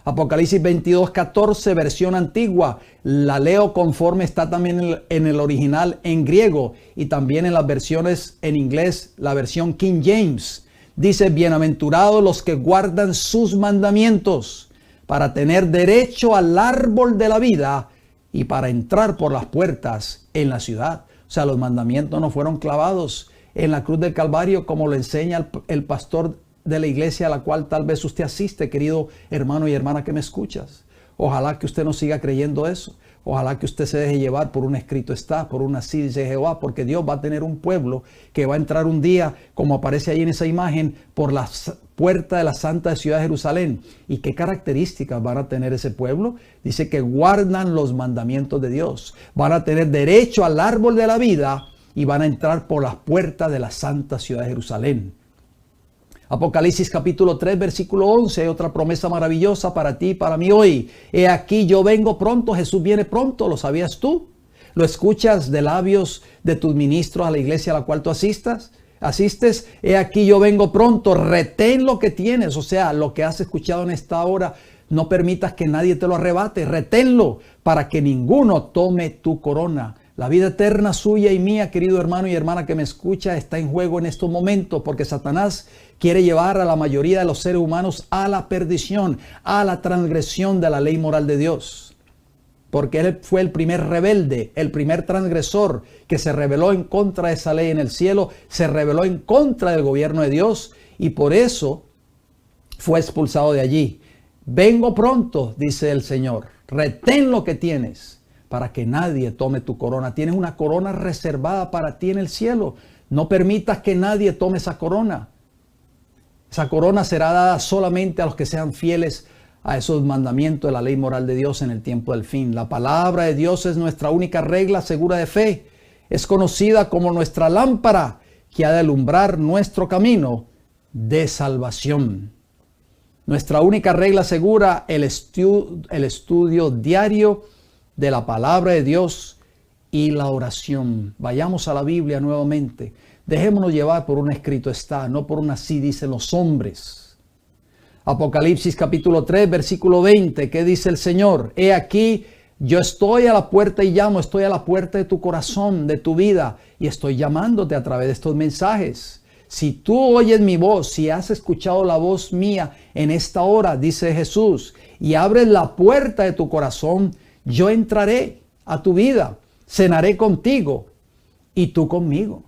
Apocalipsis 22:14, versión antigua. La leo conforme está también en el original en griego y también en las versiones en inglés, la versión King James. Dice: bienaventurados los que guardan sus mandamientos para tener derecho al árbol de la vida y para entrar por las puertas en la ciudad. O sea, los mandamientos no fueron clavados en la cruz del Calvario como lo enseña el pastor de la iglesia a la cual tal vez usted asiste, querido hermano y hermana que me escuchas. Ojalá que usted no siga creyendo eso. Ojalá que usted se deje llevar por un escrito está, por una así dice Jehová, porque Dios va a tener un pueblo que va a entrar un día, como aparece ahí en esa imagen, por la puerta de la santa ciudad de Jerusalén. ¿Y qué características van a tener ese pueblo? Dice que guardan los mandamientos de Dios. Van a tener derecho al árbol de la vida y van a entrar por las puertas de la santa ciudad de Jerusalén. Apocalipsis capítulo 3, versículo 11, otra promesa maravillosa para ti y para mí hoy. He aquí yo vengo pronto, Jesús viene pronto, ¿lo sabías tú? ¿Lo escuchas de labios de tus ministros a la iglesia a la cual tú asistes? He aquí yo vengo pronto, retén lo que tienes, o sea, lo que has escuchado en esta hora, no permitas que nadie te lo arrebate, reténlo para que ninguno tome tu corona. La vida eterna suya y mía, querido hermano y hermana que me escucha, está en juego en estos momentos porque Satanás quiere llevar a la mayoría de los seres humanos a la perdición, a la transgresión de la ley moral de Dios. Porque él fue el primer rebelde, el primer transgresor que se rebeló en contra de esa ley en el cielo, se rebeló en contra del gobierno de Dios y por eso fue expulsado de allí. Vengo pronto, dice el Señor, retén lo que tienes para que nadie tome tu corona. Tienes una corona reservada para ti en el cielo. No permitas que nadie tome esa corona. Esa corona será dada solamente a los que sean fieles a esos mandamientos de la ley moral de Dios en el tiempo del fin. La palabra de Dios es nuestra única regla segura de fe. Es conocida como nuestra lámpara que ha de alumbrar nuestro camino de salvación. Nuestra única regla segura, el estudio diario de la palabra de Dios y la oración. Vayamos a la Biblia nuevamente. Dejémonos llevar por un escrito está, no por un así dicen los hombres. Apocalipsis capítulo 3, versículo 20. ¿Qué dice el Señor? He aquí, yo estoy a la puerta y llamo, estoy a la puerta de tu corazón, de tu vida, y estoy llamándote a través de estos mensajes. Si tú oyes mi voz, si has escuchado la voz mía en esta hora, dice Jesús, y abres la puerta de tu corazón, yo entraré a tu vida, cenaré contigo y tú conmigo.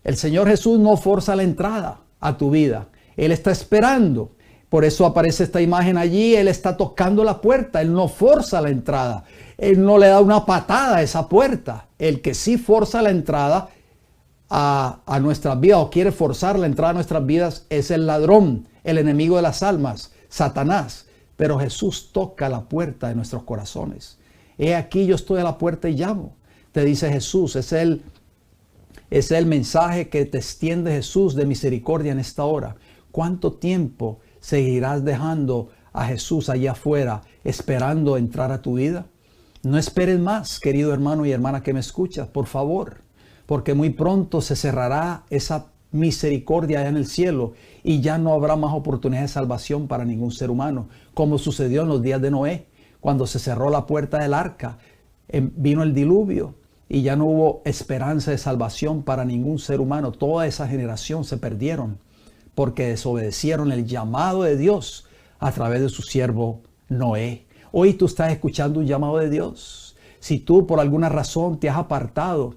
El Señor Jesús no forza la entrada a tu vida. Él está esperando. Por eso aparece esta imagen allí. Él está tocando la puerta. Él no forza la entrada. Él no le da una patada a esa puerta. El que sí forza la entrada a nuestras vidas o quiere forzar la entrada a nuestras vidas es el ladrón, el enemigo de las almas, Satanás. Pero Jesús toca la puerta de nuestros corazones. He aquí yo estoy a la puerta y llamo. Te dice Jesús. Es el mensaje que te extiende Jesús de misericordia en esta hora. ¿Cuánto tiempo seguirás dejando a Jesús allá afuera esperando entrar a tu vida? No esperes más, querido hermano y hermana que me escuchas, por favor. Porque muy pronto se cerrará esa misericordia allá en el cielo y ya no habrá más oportunidad de salvación para ningún ser humano, como sucedió en los días de Noé, cuando se cerró la puerta del arca, vino el diluvio y ya no hubo esperanza de salvación para ningún ser humano. Toda esa generación se perdieron porque desobedecieron el llamado de Dios a través de su siervo Noé. Hoy tú estás escuchando un llamado de Dios. Si tú por alguna razón te has apartado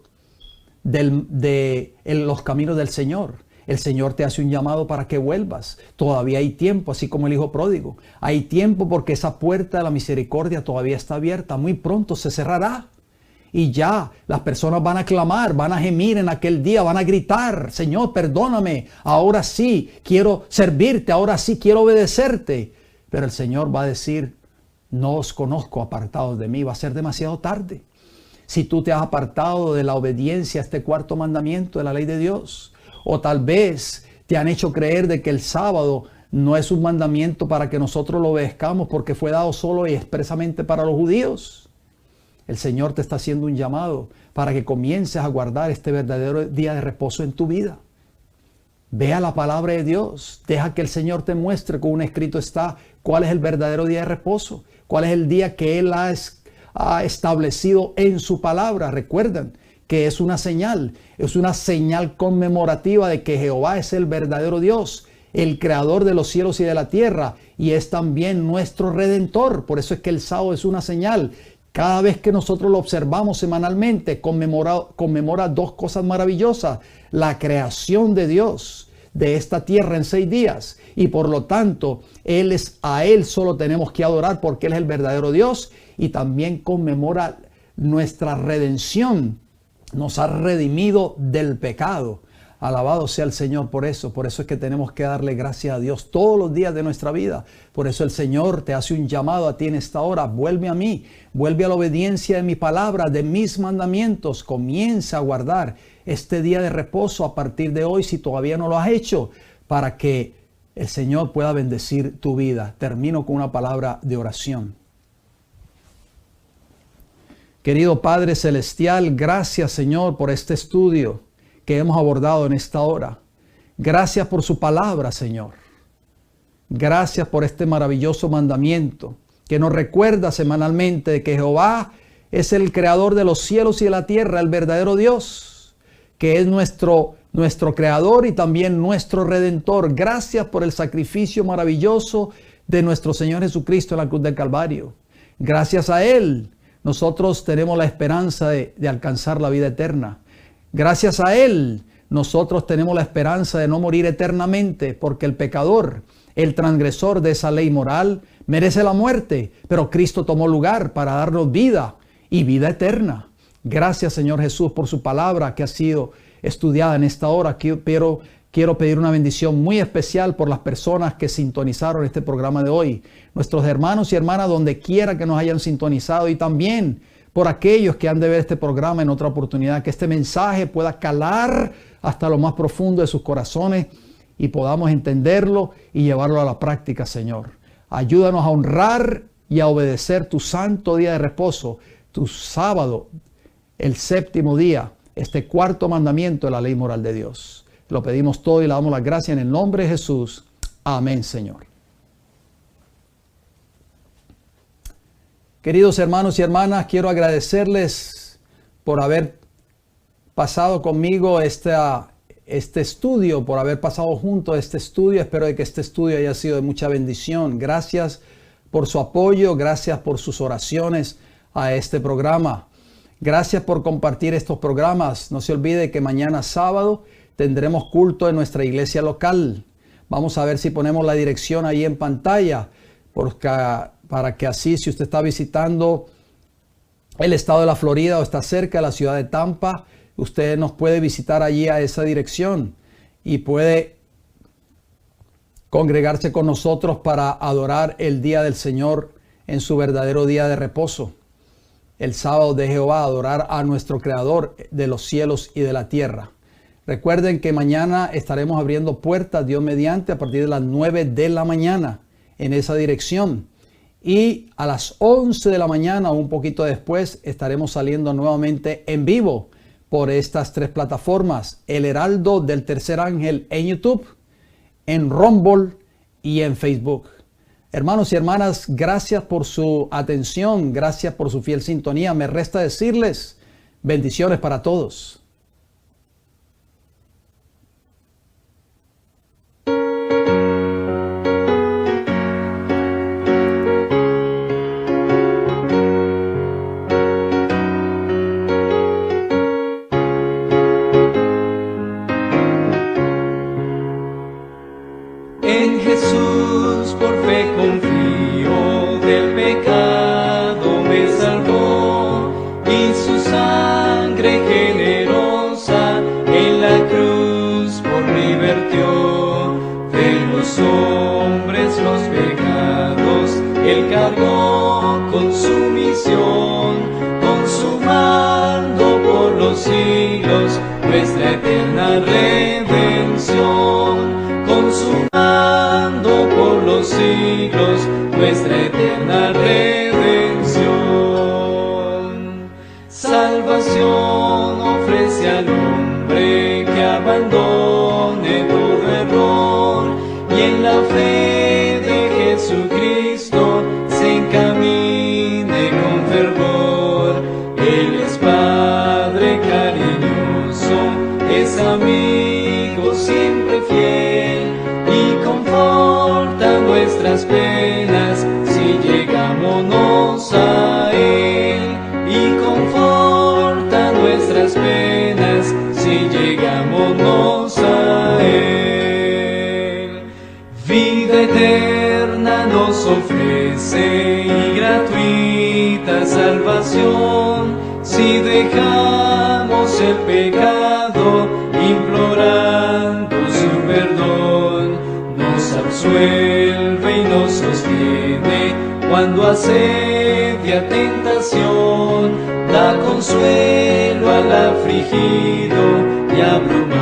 de los caminos del Señor, el Señor te hace un llamado para que vuelvas. Todavía hay tiempo, así como el hijo pródigo. Hay tiempo porque esa puerta de la misericordia todavía está abierta. Muy pronto se cerrará. Y ya las personas van a clamar, van a gemir en aquel día, van a gritar: Señor, perdóname, ahora sí quiero servirte, ahora sí quiero obedecerte. Pero el Señor va a decir: no os conozco, apartados de mí. Va a ser demasiado tarde. Si tú te has apartado de la obediencia a este cuarto mandamiento de la ley de Dios, o tal vez te han hecho creer de que el sábado no es un mandamiento para que nosotros lo obedezcamos porque fue dado solo y expresamente para los judíos. El Señor te está haciendo un llamado para que comiences a guardar este verdadero día de reposo en tu vida. Vea la palabra de Dios. Deja que el Señor te muestre, como un escrito está, cuál es el verdadero día de reposo. Cuál es el día que Él ha establecido en su palabra. Recuerden que es una señal conmemorativa de que Jehová es el verdadero Dios, el creador de los cielos y de la tierra, y es también nuestro redentor. Por eso es que el sábado es una señal. Cada vez que nosotros lo observamos semanalmente, conmemora dos cosas maravillosas: la creación de Dios de esta tierra en 6 días, y por lo tanto a Él solo tenemos que adorar porque Él es el verdadero Dios, y también conmemora nuestra redención. Nos ha redimido del pecado. Alabado sea el Señor por eso. Por eso es que tenemos que darle gracias a Dios todos los días de nuestra vida. Por eso el Señor te hace un llamado a ti en esta hora: vuelve a mí, vuelve a la obediencia de mi palabra, de mis mandamientos. Comienza a guardar este día de reposo a partir de hoy, si todavía no lo has hecho, para que el Señor pueda bendecir tu vida. Termino con una palabra de oración. Querido Padre Celestial, gracias, Señor, por este estudio que hemos abordado en esta hora. Gracias por su palabra, Señor. Gracias por este maravilloso mandamiento que nos recuerda semanalmente de que Jehová es el creador de los cielos y de la tierra, el verdadero Dios, que es nuestro creador y también nuestro redentor. Gracias por el sacrificio maravilloso de nuestro Señor Jesucristo en la cruz del Calvario. Gracias a Él nosotros tenemos la esperanza de alcanzar la vida eterna. Gracias a Él nosotros tenemos la esperanza de no morir eternamente, porque el pecador, el transgresor de esa ley moral, merece la muerte, pero Cristo tomó lugar para darnos vida y vida eterna. Gracias, Señor Jesús, por su palabra que ha sido estudiada en esta hora. Quiero pedir una bendición muy especial por las personas que sintonizaron este programa de hoy. Nuestros hermanos y hermanas donde quiera que nos hayan sintonizado, y también por aquellos que han de ver este programa en otra oportunidad. Que este mensaje pueda calar hasta lo más profundo de sus corazones y podamos entenderlo y llevarlo a la práctica, Señor. Ayúdanos a honrar y a obedecer tu santo día de reposo, tu sábado, el séptimo día, este cuarto mandamiento de la ley moral de Dios. Lo pedimos todo y le damos las gracias en el nombre de Jesús. Amén, Señor. Queridos hermanos y hermanas, quiero agradecerles por haber pasado conmigo este estudio, por haber pasado junto a este estudio. Espero de que este estudio haya sido de mucha bendición. Gracias por su apoyo, gracias por sus oraciones a este programa. Gracias por compartir estos programas. No se olvide que mañana sábado tendremos culto en nuestra iglesia local. Vamos a ver si ponemos la dirección ahí en pantalla, para que así, si usted está visitando el estado de la Florida o está cerca de la ciudad de Tampa, usted nos puede visitar allí a esa dirección y puede congregarse con nosotros para adorar el día del Señor en su verdadero día de reposo. El sábado de Jehová, adorar a nuestro Creador de los cielos y de la tierra. Recuerden que mañana estaremos abriendo puertas, Dios mediante, a partir de las 9 de la mañana en esa dirección. Y a las 11 de la mañana o un poquito después estaremos saliendo nuevamente en vivo por estas 3 plataformas: El Heraldo del Tercer Ángel en YouTube, en Rumble y en Facebook. Hermanos y hermanas, gracias por su atención, gracias por su fiel sintonía. Me resta decirles bendiciones para todos. En Jesús por fe confío, del pecado me salvó, y su sangre generosa en la cruz por mí vertió. De los hombres los pecados Él cargó con su misión, consumando por los siglos nuestra eterna redención. Consumando por los siglos nuestra eterna redención. Salvación ofrece al hombre que abandone todo error y en la fe de Jesucristo se encamine con fervor. Él es Padre cariñoso, es amigo siempre fiel, conforta nuestras penas si llegámonos a Él, y conforta nuestras penas si llegámonos a Él. Vida eterna nos ofrece y gratuita salvación si dejamos el pecado implorando su perdón. Nos absuelve y nos sostiene cuando asedia tentación, da consuelo al afligido y abruma